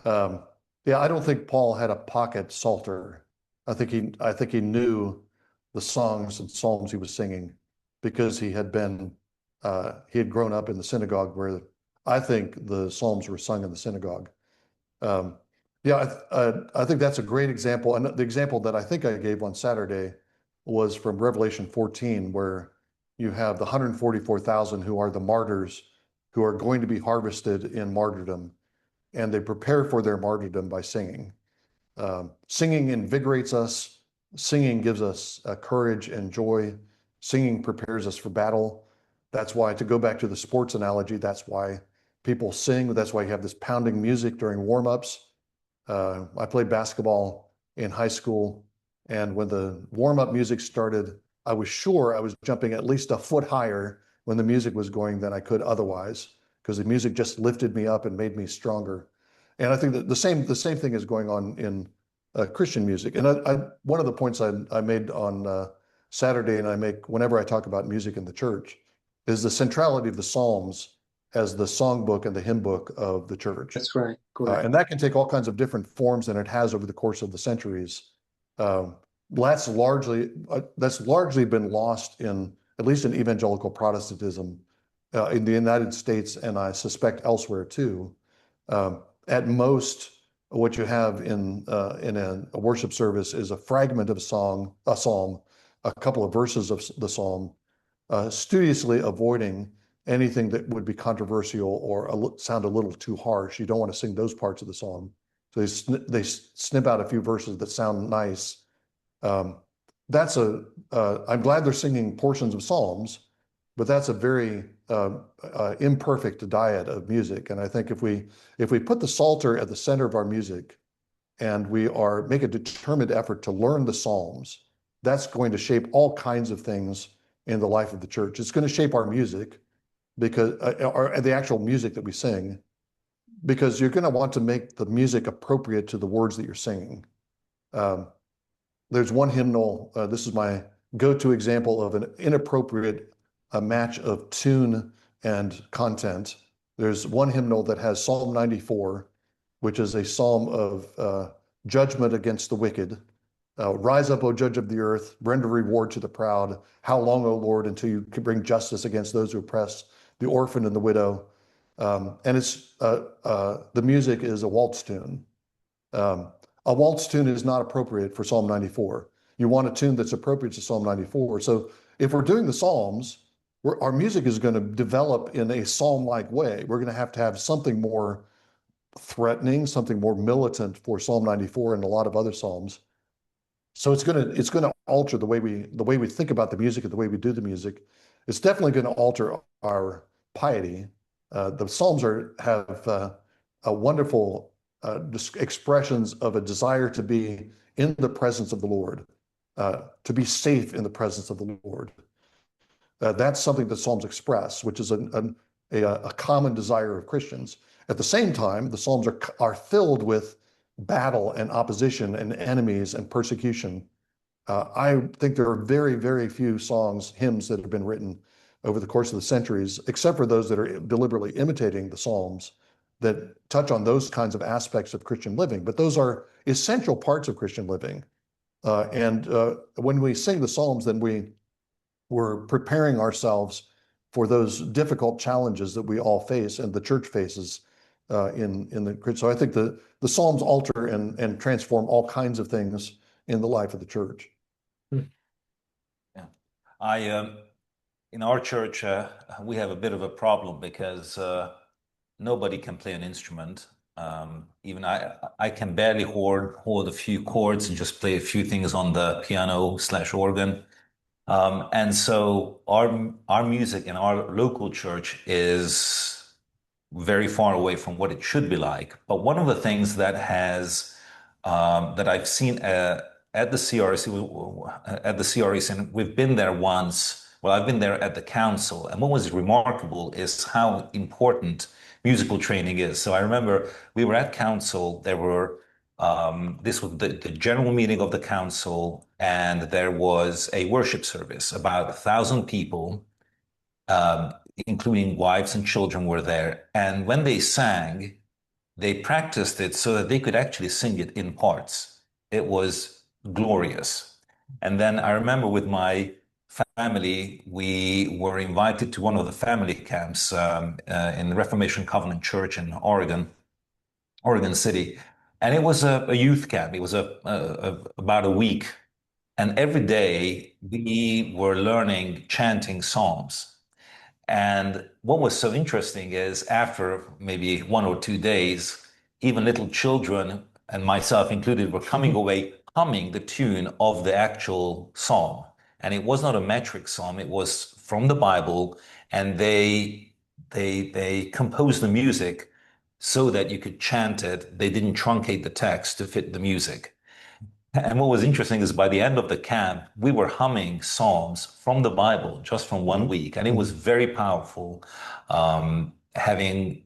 Yeah, I don't think Paul had a pocket psalter. I think he knew the songs and psalms he was singing because he had grown up in the synagogue where I think the psalms were sung in the synagogue. Yeah, I think that's a great example. And the example that I think I gave on Saturday was from Revelation 14, where you have the 144,000 who are the martyrs who are going to be harvested in martyrdom, and they prepare for their martyrdom by singing. Singing invigorates us. Singing gives us courage and joy. Singing prepares us for battle. That's why, to go back to the sports analogy, that's why people sing. That's why you have this pounding music during warm-ups. I played basketball in high school, and when the warm-up music started, I was sure I was jumping at least a foot higher when the music was going than I could otherwise, because the music just lifted me up and made me stronger. And I think that the same thing is going on in Christian music. And one of the points I made on Saturday, and I make whenever I talk about music in the church, is the centrality of the Psalms as the songbook and the hymn book of the church. That's right. Correct. And that can take all kinds of different forms than it has over the course of the centuries. That's largely been lost in, at least in evangelical Protestantism in the United States, and I suspect elsewhere too. At most, what you have in a worship service is a fragment of a psalm, a couple of verses of the psalm, studiously avoiding anything that would be controversial or sound a little too harsh. You don't want to sing those parts of the psalm. So they snip out a few verses that sound nice. I'm glad they're singing portions of psalms, but that's a very imperfect diet of music. And I think if we put the Psalter at the center of our music, and we make a determined effort to learn the Psalms, that's going to shape all kinds of things in the life of the church. It's going to shape our music, because or the actual music that we sing, because you're going to want to make the music appropriate to the words that you're singing. There's one hymnal, this is my go-to example of an inappropriate match of tune and content. There's one hymnal that has Psalm 94, which is a psalm of judgment against the wicked. Rise up, O judge of the earth, render reward to the proud. How long, O Lord, until you can bring justice against those who oppress the orphan and the widow? And it's the music is a waltz tune. A waltz tune is not appropriate for Psalm 94. You want a tune that's appropriate to Psalm 94. So if we're doing the Psalms, our music is going to develop in a psalm-like way. We're going to have something more threatening, something more militant for Psalm 94 and a lot of other Psalms. So it's going to alter the way we think about the music and the way we do the music. It's definitely going to alter our piety. The Psalms have a wonderful expressions of a desire to be in the presence of the Lord, to be safe in the presence of the Lord. That's something that Psalms express, which is a common desire of Christians. At the same time, the Psalms are filled with battle and opposition and enemies and persecution. I think there are very, very few hymns that have been written over the course of the centuries, except for those that are deliberately imitating the Psalms, that touch on those kinds of aspects of Christian living. But those are essential parts of Christian living. And when we sing the Psalms, then we're preparing ourselves for those difficult challenges that we all face and the church faces in the. So I think the Psalms alter and transform all kinds of things in the life of the church. Yeah, in our church we have a bit of a problem because nobody can play an instrument. Even I can barely hold a few chords and just play a few things on the piano/organ. And so our music in our local church is very far away from what it should be like. But one of the things that I've seen at the CREC, and we've been there once. Well, I've been there at the council, and what was remarkable is how important musical training is. So I remember we were at council. There were this was the general meeting of the council, and there was a worship service. About 1,000 people, including wives and children, were there. And when they sang, they practiced it so that they could actually sing it in parts. It was glorious. And then I remember with my family, we were invited to one of the family camps in the Reformation Covenant Church in Oregon City. And it was a youth camp. It was about a week. And every day we were learning chanting psalms. And what was so interesting is after maybe 1 or 2 days, even little children, and myself included, were coming away humming the tune of the actual psalm. And it was not a metric psalm, it was from the Bible, and they composed the music so that you could chant it. They didn't truncate the text to fit the music. And what was interesting is by the end of the camp, we were humming psalms from the Bible just from 1 week. And it was very powerful, having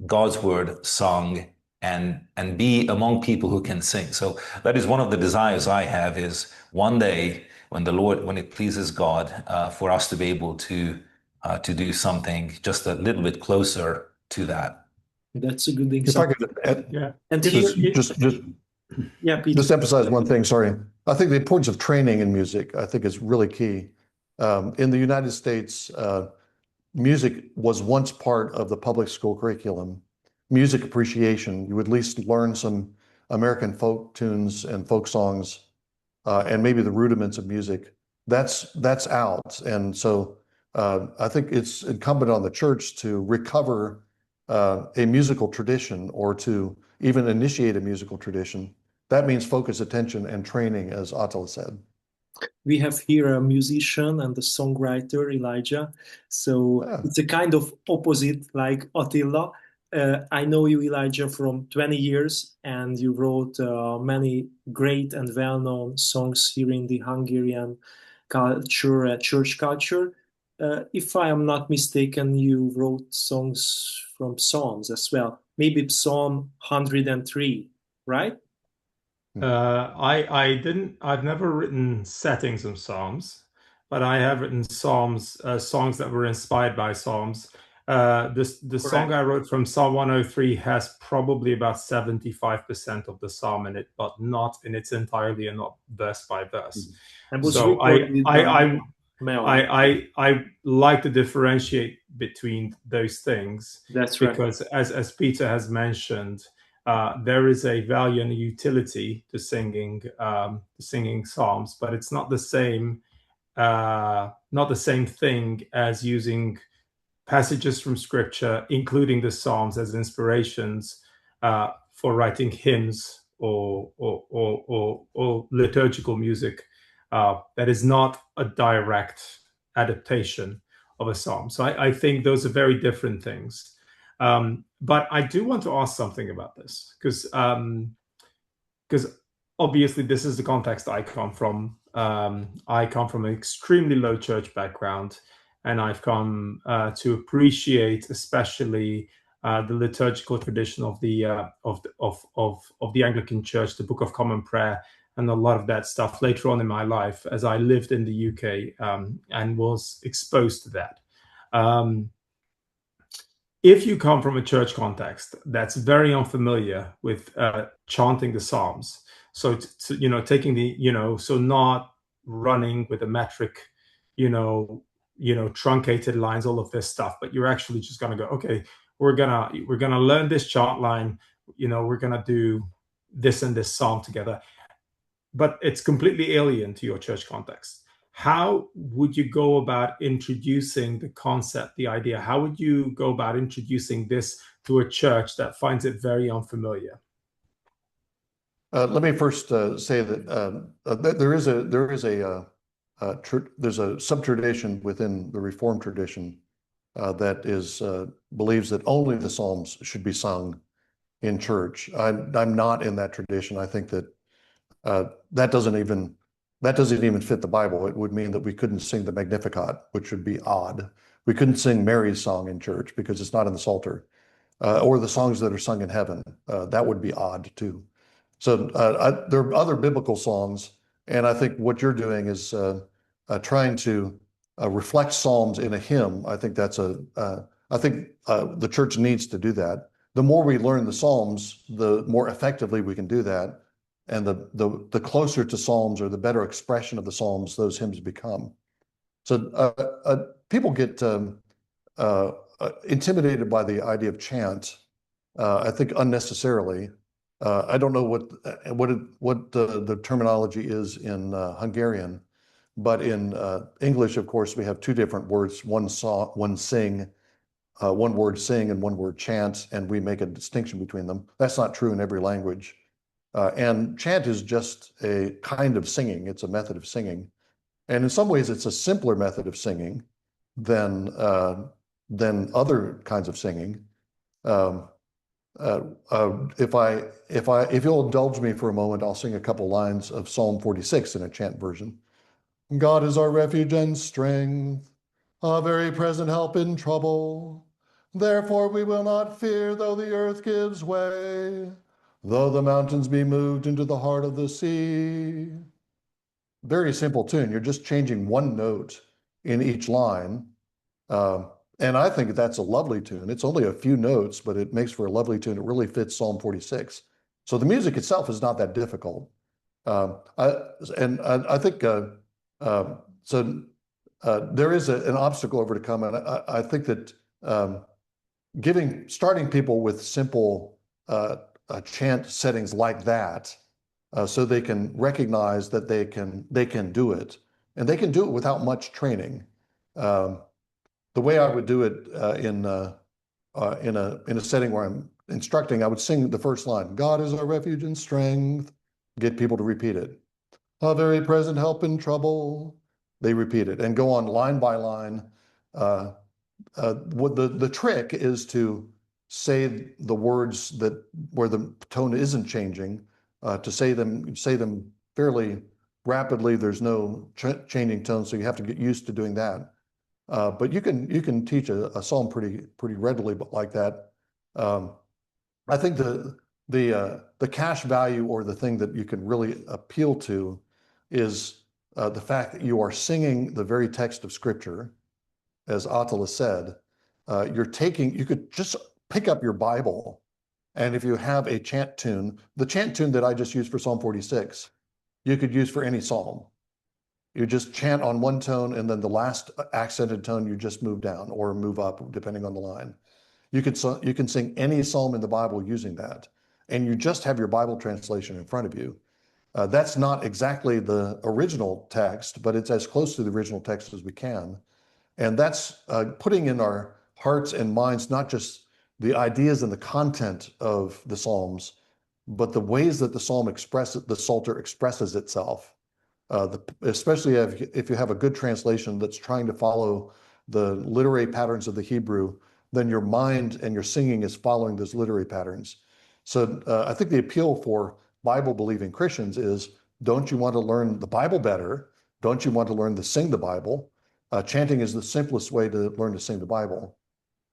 God's word sung and be among people who can sing. So that is one of the desires I have, is one day when it pleases God, for us to be able to do something just a little bit closer to that. That's a good example. If I could Yeah. And Peter. just emphasize one thing, sorry. I think the importance of training in music, I think, is really key. In the United States, music was once part of the public school curriculum. Music appreciation, you would at least learn some American folk tunes and folk songs, and maybe the rudiments of music. That's out. And so I think it's incumbent on the church to recover a musical tradition, or to even initiate a musical tradition. That means focus, attention, and training, as Attila said. We have here a musician and a songwriter, Elijah. So It's a kind of opposite, like Attila. I know you, Elijah, from 20 years, and you wrote many great and well-known songs here in the Hungarian culture, church culture. If I am not mistaken, you wrote songs from Psalms as well. Maybe Psalm 103, right? I've never written settings of Psalms, but I have written songs that were inspired by Psalms. The song I wrote from Psalm 103 has probably about 75% of the psalm in it, but not in its entirety, and not verse by verse. So I like to differentiate between those things. That's right. Because as Peter has mentioned, there is a value and a utility to singing psalms, but it's not the same thing as using passages from Scripture, including the Psalms, as inspirations for writing hymns or liturgical music. That is not a direct adaptation of a psalm. So I think those are very different things. But I do want to ask something about this, because obviously this is the context I come from. I come from an extremely low church background, and I've come to appreciate especially the liturgical tradition of the Anglican Church, the Book of Common Prayer, and a lot of that stuff later on in my life as I lived in the UK and was exposed to that. If you come from a church context that's very unfamiliar with chanting the Psalms, so taking the so not running with a metric, truncated lines, all of this stuff, but you're actually just gonna go, okay, we're gonna learn this chant line, we're gonna do this and this psalm together, but it's completely alien to your church context. How would you go about introducing the concept, the idea? How would you go about introducing this to a church that finds it very unfamiliar? Let me first say that there's a sub-tradition within the Reformed tradition that believes that only the Psalms should be sung in church. I'm not in that tradition. I think that that doesn't even fit the Bible. It would mean that we couldn't sing the Magnificat, which would be odd. We couldn't sing Mary's song in church because it's not in the Psalter, or the songs that are sung in heaven. That would be odd too. So there are other biblical songs, and I think what you're doing is trying to reflect Psalms in a hymn. I think the church needs to do that. The more we learn the Psalms, the more effectively we can do that. And the closer to Psalms, or the better expression of the Psalms, those hymns become. So people get intimidated by the idea of chant, I think unnecessarily. I don't know what the terminology is in Hungarian, but in English, of course, we have two different words: one word sing, and one word chant, and we make a distinction between them. That's not true in every language. And chant is just a kind of singing. It's a method of singing. And in some ways, it's a simpler method of singing than other kinds of singing. If you'll indulge me for a moment, I'll sing a couple lines of Psalm 46 in a chant version. God is our refuge and strength, a very present help in trouble. Therefore we will not fear, though the earth gives way, though the mountains be moved into the heart of the sea. Very simple tune. You're just changing one note in each line. And I think that's a lovely tune. It's only a few notes, but it makes for a lovely tune. It really fits Psalm 46. So the music itself is not that difficult. I think there is an obstacle over to come. And I think that starting people with simple chant settings like that, so they can recognize that they can do it, and they can do it without much training. The way I would do it in a setting where I'm instructing, I would sing the first line: God is our refuge and strength. Get people to repeat it. A very present help in trouble. They repeat it and go on line by line. What the trick is to say the words where the tone isn't changing, to say them fairly rapidly. There's no changing tone, so you have to get used to doing that. But you can teach a psalm pretty readily, but like that. I think the cash value, or the thing that you can really appeal to, is the fact that you are singing the very text of Scripture, as Attila said. You could just pick up your Bible, and if you have a chant tune, the chant tune that I just used for Psalm 46, you could use for any psalm. You just chant on one tone, and then the last accented tone you just move down or move up, depending on the line. You can sing any psalm in the Bible using that. and you just have your Bible translation in front of you. That's not exactly the original text, but it's as close to the original text as we can. And that's putting in our hearts and minds not just the ideas and the content of the Psalms, but the ways that the Psalter expresses itself. Especially if you have a good translation that's trying to follow the literary patterns of the Hebrew, then your mind and your singing is following those literary patterns. So I think the appeal for Bible-believing Christians is, don't you want to learn the Bible better? Don't you want to learn to sing the Bible? Chanting is the simplest way to learn to sing the Bible.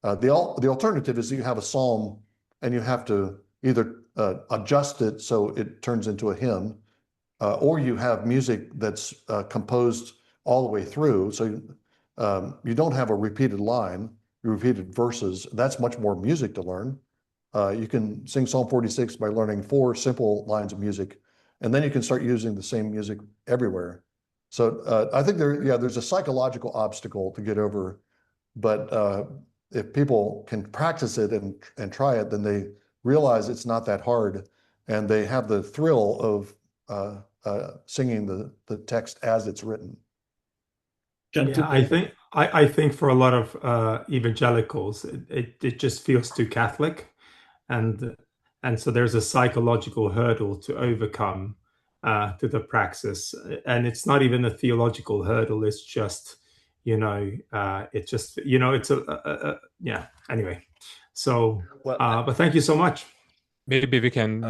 The alternative is that you have a psalm and you have to either adjust it so it turns into a hymn, or you have music that's composed all the way through. So you don't have a repeated line, repeated verses. That's much more music to learn. You can sing Psalm 46 by learning 4 simple lines of music, and then you can start using the same music everywhere. So I think there's a psychological obstacle to get over, but if people can practice it and try it, then they realize it's not that hard, and they have the thrill of singing the text as it's written. Yeah, I think for a lot of evangelicals, it just feels too Catholic, and so there's a psychological hurdle to overcome to the praxis, and it's not even a theological hurdle. It's just, it's just, it's yeah. Anyway, so but thank you so much. Maybe we can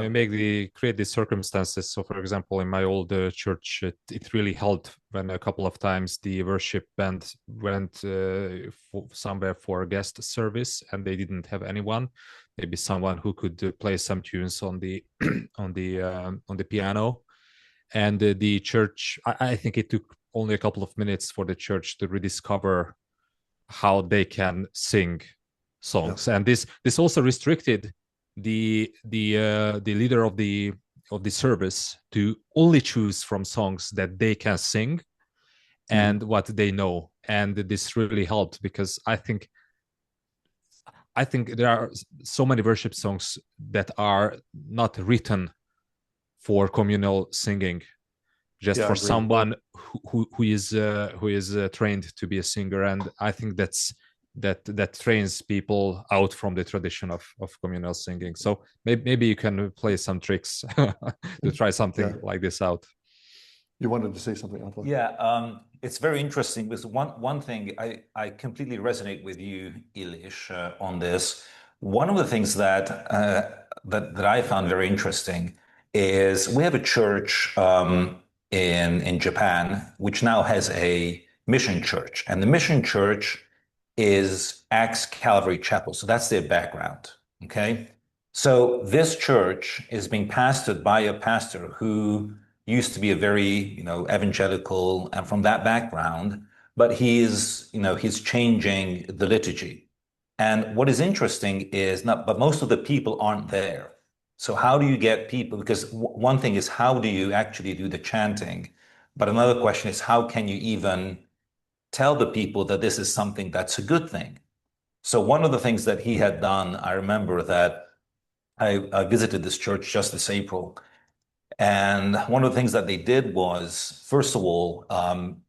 create these circumstances. So, for example, in my old church, it really helped when a couple of times the worship band went somewhere for a guest service, and they didn't have anyone. Maybe someone who could play some tunes on the on the piano, and the church. I think it took only a couple of minutes for the church to rediscover how they can sing songs, and this also restricted the leader of the service to only choose from songs that they can sing and what they know, and this really helped, because I think there are so many worship songs that are not written for communal singing, just for someone who is trained to be a singer, and I think that trains people out from the tradition of communal singing. So maybe you can play some tricks to try something like this out. You wanted to say something, Attila? Yeah, it's very interesting, because one thing I completely resonate with you, Illés, on this. One of the things that I found very interesting is we have a church in Japan, which now has a mission church, and the mission church is Axe Calvary Chapel. So that's their background, okay? So this church is being pastored by a pastor who used to be a very, evangelical and from that background, but he's changing the liturgy. And what is interesting is but most of the people aren't there. So how do you get people? Because one thing is, how do you actually do the chanting? But another question is, how can you even tell the people that this is something that's a good thing? So one of the things that he had done, I remember that I visited this church just this April, and one of the things that they did was, first of all,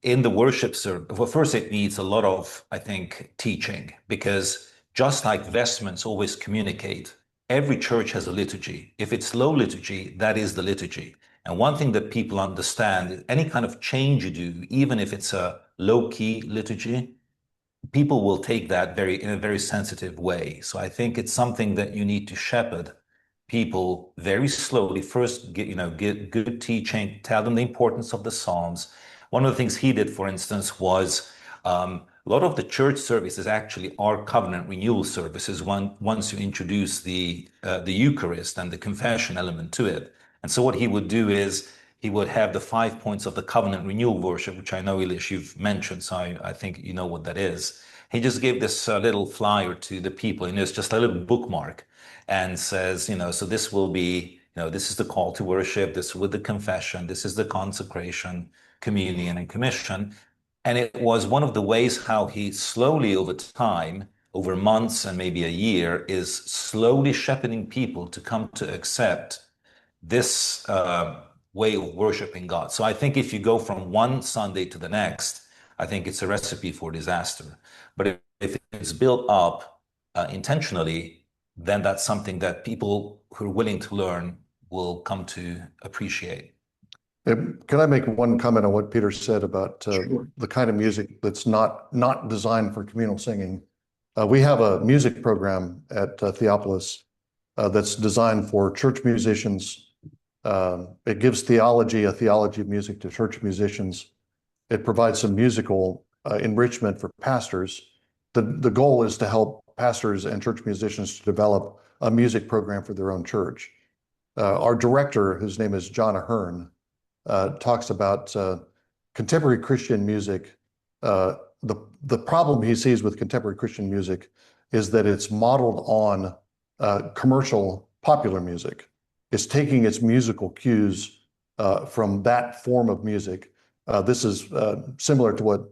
in the worship service, well, first it needs a lot of, I think, teaching, because just like vestments always communicate, every church has a liturgy. If it's low liturgy, that is the liturgy. And one thing that people understand, any kind of change you do, even if it's a low-key liturgy, people will take that in a very sensitive way. So I think it's something that you need to shepherd people very slowly. First, get good teaching, tell them the importance of the Psalms. One of the things he did, for instance, was a lot of the church services actually are covenant renewal services once you introduce the Eucharist and the confession element to it. And so what he would do is he would have the 5 points of the covenant renewal worship, which I know, Illés, you've mentioned, so I think you know what that is. He just gave this little flyer to the people, and it's just a little bookmark, and says, so this will be, this is the call to worship, this with the confession, this is the consecration, communion, and commission. And it was one of the ways how he slowly over time over months and maybe a year is slowly shepherding people to come to accept this way of worshiping God. So I think if you go from one Sunday to the next, I think it's a recipe for disaster. But if it's built up intentionally, then that's something that people who are willing to learn will come to appreciate. Can I make one comment on what Peter said about Sure. the kind of music that's not designed for communal singing? We have a music program at Theopolis that's designed for church musicians. It gives a theology of music to church musicians. It provides some musical enrichment for pastors. The goal is to help pastors and church musicians to develop a music program for their own church. Our director, whose name is John Ahern, talks about contemporary Christian music. The problem he sees with contemporary Christian music is that it's modeled on commercial popular music. It's taking its musical cues from that form of music. This is similar to what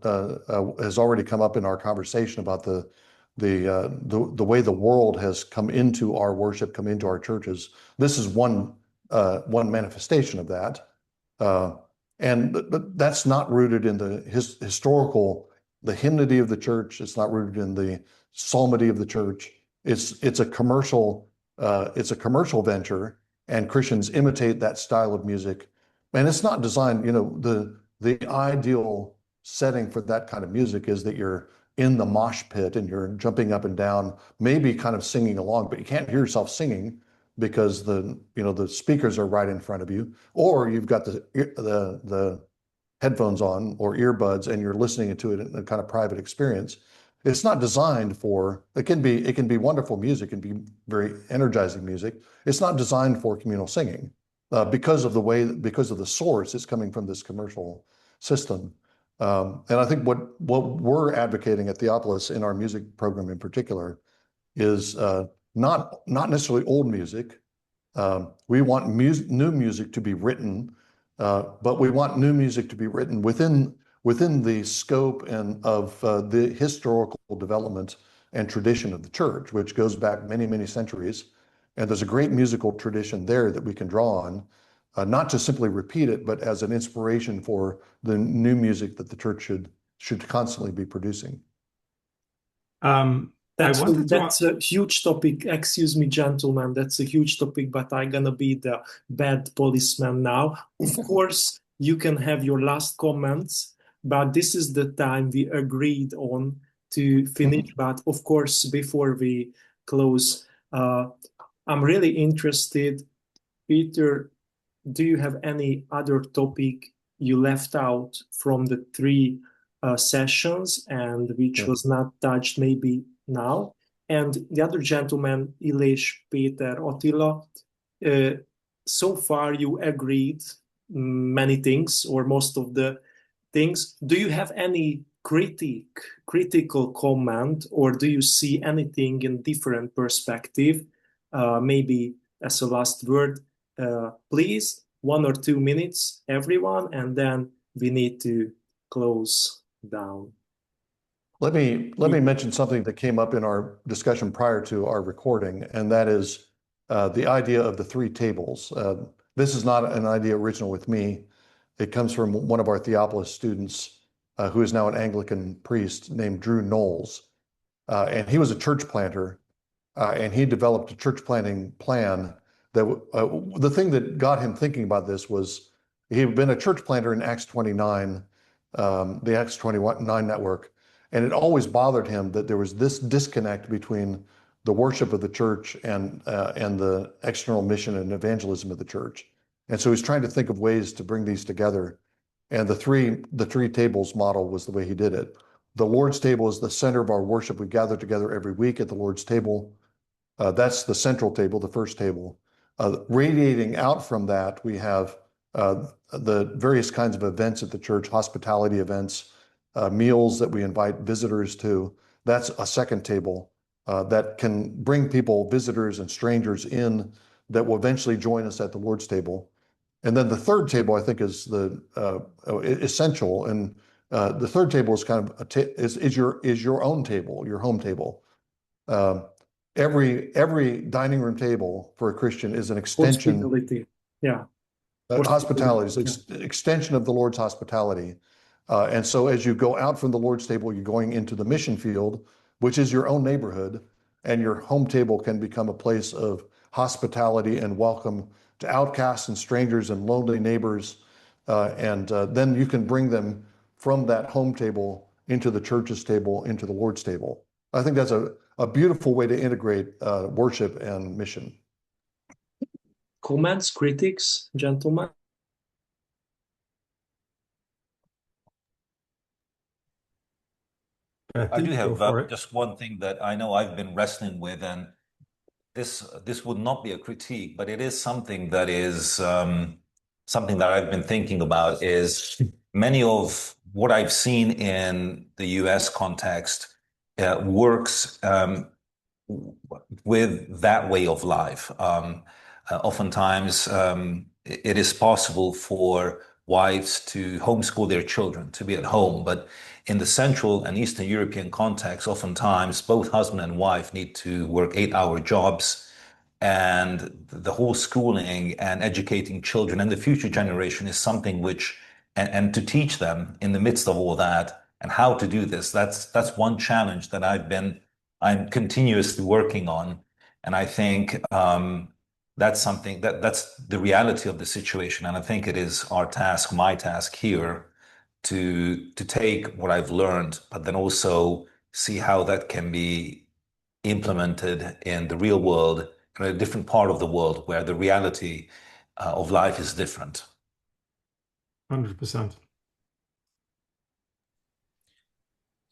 has already come up in our conversation about the way the world has come into our worship, come into our churches. This is one manifestation of that. And that's not rooted in the the hymnody of the church. It's not rooted in the psalmody of the church. It's a commercial venture, and Christians imitate that style of music. And it's not designed, the ideal setting for that kind of music is that you're in the mosh pit and you're jumping up and down, maybe kind of singing along, but you can't hear yourself singing because the speakers are right in front of you, or you've got the headphones on or earbuds and you're listening to it in a kind of private experience. It's not designed for, it can be wonderful music, it can be very energizing music. It's not designed for communal singing because of the source. It's coming from this commercial system. And I think what we're advocating at Theopolis in our music program in particular is not necessarily old music. We want new music to be written, but we want new music to be written within the scope and of the historical development and tradition of the church, which goes back many, many centuries. And there's a great musical tradition there that we can draw on, not to simply repeat it, but as an inspiration for the new music that the church should constantly be producing. That's a huge topic. Excuse me, gentlemen, that's a huge topic, but I'm gonna be the bad policeman now. Of course, you can have your last comments, but this is the time we agreed on to finish. But of course, before we close, I'm really interested, Peter, do you have any other topic you left out from the three sessions and which was not touched maybe now? And the other gentleman, Illés, Péter, Attila, so far you agreed many things or most of the things. Do you have any critical comment, or do you see anything in different perspective? Maybe as a last word, please, 1 or 2 minutes, everyone, and then we need to close down. Let me mention something that came up in our discussion prior to our recording, and that is the idea of the three tables. This is not an idea original with me. It comes from one of our Theopolis students who is now an Anglican priest named Drew Knowles. And he was a church planter, and he developed a church planting plan. The thing that got him thinking about this was he had been a church planter in Acts 29, the Acts 29 network, and it always bothered him that there was this disconnect between the worship of the church and the external mission and evangelism of the church. And so he's trying to think of ways to bring these together. And the three tables model was the way he did it. The Lord's table is the center of our worship. We gather together every week at the Lord's table. That's the central table, the first table. Radiating out from that, we have the various kinds of events at the church, hospitality events, meals that we invite visitors to. That's a second table that can bring people, visitors and strangers in that will eventually join us at the Lord's table. And then the third table, I think, is the essential. And the third table is kind of is your own table, your home table. Every dining room table for a Christian is an extension. Hospitality. Yeah. Hospitality is extension of the Lord's hospitality. And so as you go out from the Lord's table, you're going into the mission field, which is your own neighborhood, and your home table can become a place of hospitality and welcome to outcasts and strangers and lonely neighbors. And then you can bring them from that home table into the church's table, into the Lord's table. I think that's a beautiful way to integrate worship and mission. Comments, critics, gentlemen? I do have just one thing that I know I've been wrestling with, and this would not be a critique, but it is something that something that I've been thinking about. Is many of what I've seen in the US context works with that way of life. Oftentimes, it is possible for wives to homeschool their children, to be at home, but in the Central and Eastern European context, oftentimes both husband and wife need to work 8-hour jobs, and the whole schooling and educating children and the future generation is something which, and to teach them in the midst of all that and how to do this, that's one challenge that I'm continuously working on. And I think that's something that's the reality of the situation. And I think it is our task, my task here, to take what I've learned, but then also see how that can be implemented in the real world, in a different part of the world where the reality of life is different. 100%.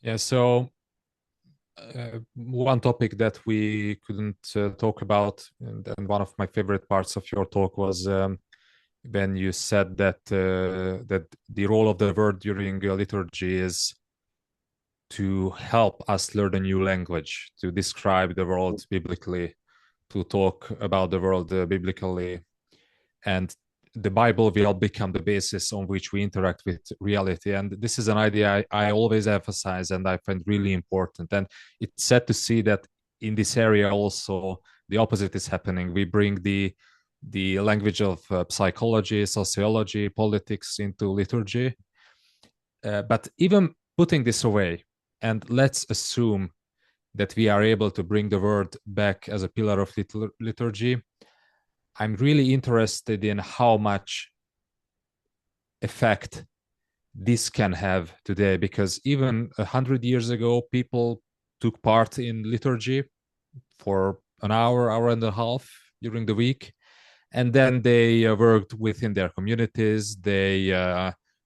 Yeah, so one topic that we couldn't talk about, and one of my favorite parts of your talk was when you said that that the role of the word during liturgy is to help us learn a new language, to describe the world biblically, to talk about the world biblically, and the Bible will become the basis on which we interact with reality. And this is an idea I always emphasize and I find really important. And it's sad to see that in this area also the opposite is happening. We bring the language of psychology, sociology, politics into liturgy. But even putting this away, and let's assume that we are able to bring the word back as a pillar of liturgy, I'm really interested in how much effect this can have today, because even 100 years ago, people took part in liturgy for an hour and a half during the week, and then they worked within their communities. They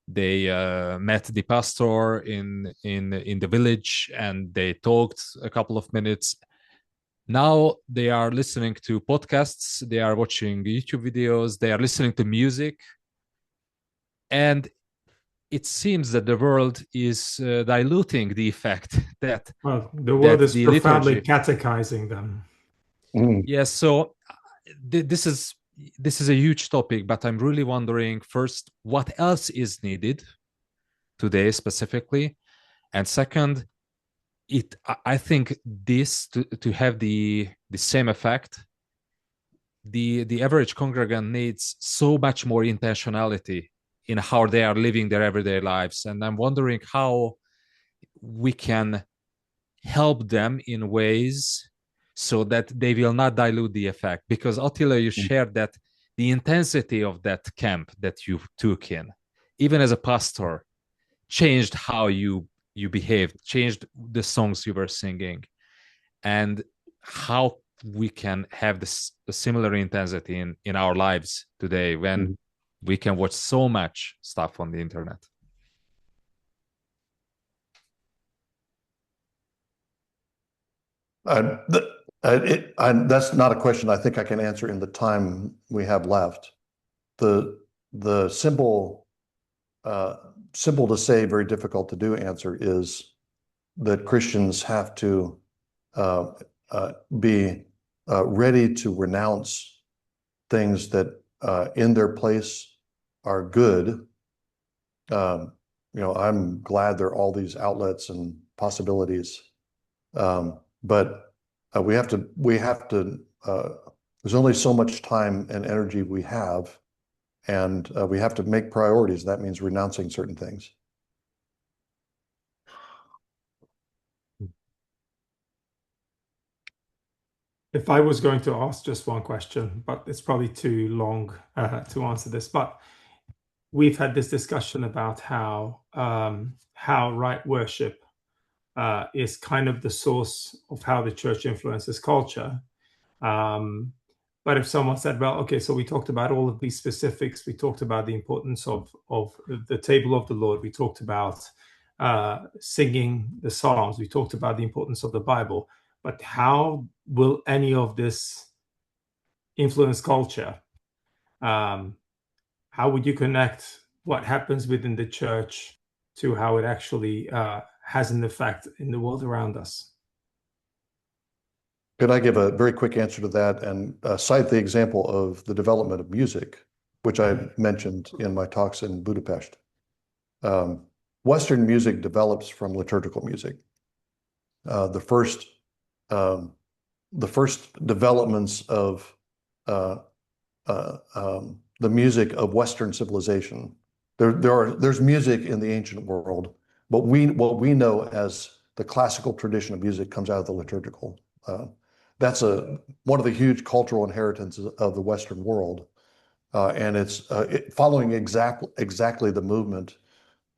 met the pastor in the village, and they talked a couple of minutes. Now they are listening to podcasts, they are watching YouTube videos, they are listening to music, and it seems that the world is diluting the effect that the world is profoundly catechizing them. Yes, so this is a huge topic, but I'm really wondering first, what else is needed today specifically, and second, I think this to have the same effect, the average congregant needs so much more intentionality in how they are living their everyday lives, and I'm wondering how we can help them in ways so that they will not dilute the effect. Because Attila, you shared that the intensity of that camp that you took in, even as a pastor, changed how you behaved, changed the songs you were singing, and how we can have a similar intensity in our lives today when we can watch so much stuff on the internet. That's not a question I think I can answer in the time we have left. The simple to say, very difficult to do answer is that Christians have to be ready to renounce things that in their place are good. I'm glad there are all these outlets and possibilities, but we have to, there's only so much time and energy we have, and we have to make priorities. That means renouncing certain things. If I was going to ask just one question, but it's probably too long to answer this, but we've had this discussion about how right worship is kind of the source of how the church influences culture. But if someone said, well, okay, so we talked about all of these specifics, we talked about the importance of the table of the Lord, we talked about singing the Psalms, we talked about the importance of the Bible, but how will any of this influence culture? How would you connect what happens within the church to how it actually has an effect in the world around us? Could I give a very quick answer to that and cite the example of the development of music, which I mentioned in my talks in Budapest? Western music develops from liturgical music. The first developments of the music of Western civilization. There's music in the ancient world, but what we know as the classical tradition of music comes out of the liturgical. That's one of the huge cultural inheritances of the Western world, and it's following exactly the movement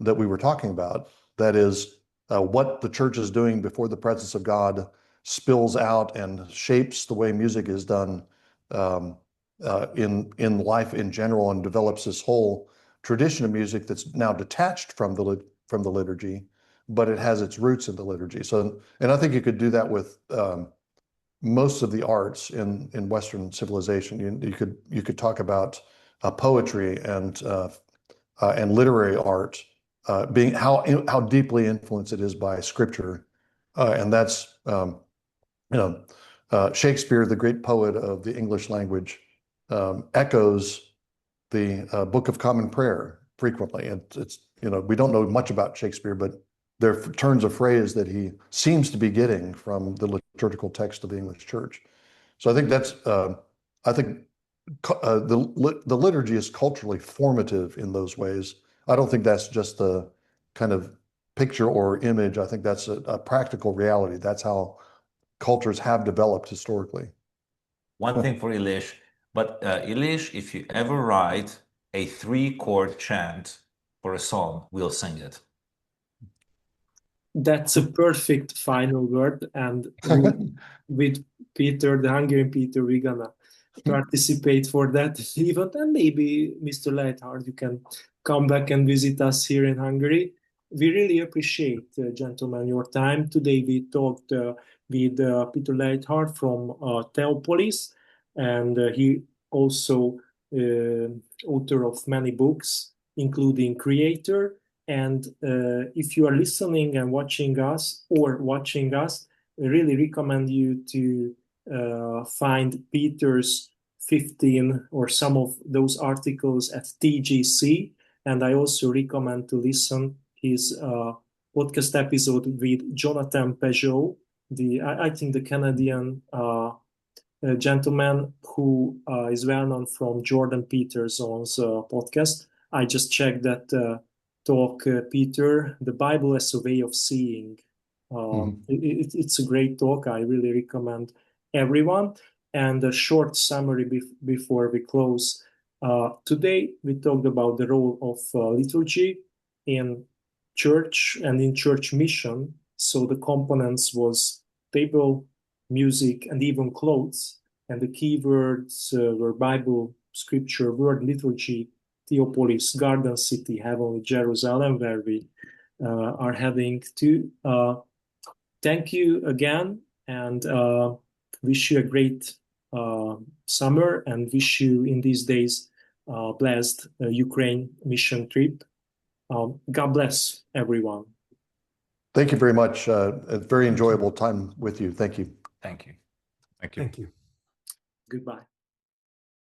that we were talking about. That is, what the church is doing before the presence of God spills out and shapes the way music is done in life in general, and develops this whole tradition of music that's now detached from the liturgy, but it has its roots in the liturgy. So, and I think you could do that with most of the arts in Western civilization. You could talk about poetry and literary art being how deeply influenced it is by Scripture, and that's Shakespeare, the great poet of the English language, echoes the Book of Common Prayer frequently. It's we don't know much about Shakespeare, but there are turns of phrase that he seems to be getting from the liturgical text of the English Church. So I think that's the liturgy is culturally formative in those ways. I don't think that's just a kind of picture or image. I think that's a practical reality. That's how cultures have developed historically. One thing for Illés, but Illés, if you ever write a 3-chord chant for a psalm, we'll sing it. That's a perfect final word, and with Peter, the Hungarian Peter, we're gonna participate for that event, and maybe Mr. Leithart, you can come back and visit us here in Hungary. We really appreciate, gentlemen, your time. Today we talked with Peter Leithart from Theopolis, and he also author of many books, including Creator. And if you are listening and watching us, I really recommend you to find Peter's 15 or some of those articles at TGC. And I also recommend to listen his podcast episode with Jonathan Peugeot, I think the Canadian gentleman who is well known from Jordan Peterson's podcast. I just checked that talk, Peter, the Bible as a way of seeing. It's a great talk. I really recommend everyone. And a short summary before we close. Today we talked about the role of liturgy in church and in church mission. So the components was table, music, and even clothes. And the keywords were Bible, Scripture, Word, Liturgy, Theopolis, Garden City, Heavenly Jerusalem, where we are heading to. Thank you again, and wish you a great summer, and wish you in these days blessed Ukraine mission trip. God bless everyone. Thank you very much. A very enjoyable time with you. Thank you. Thank you. Thank you. Thank you. Goodbye.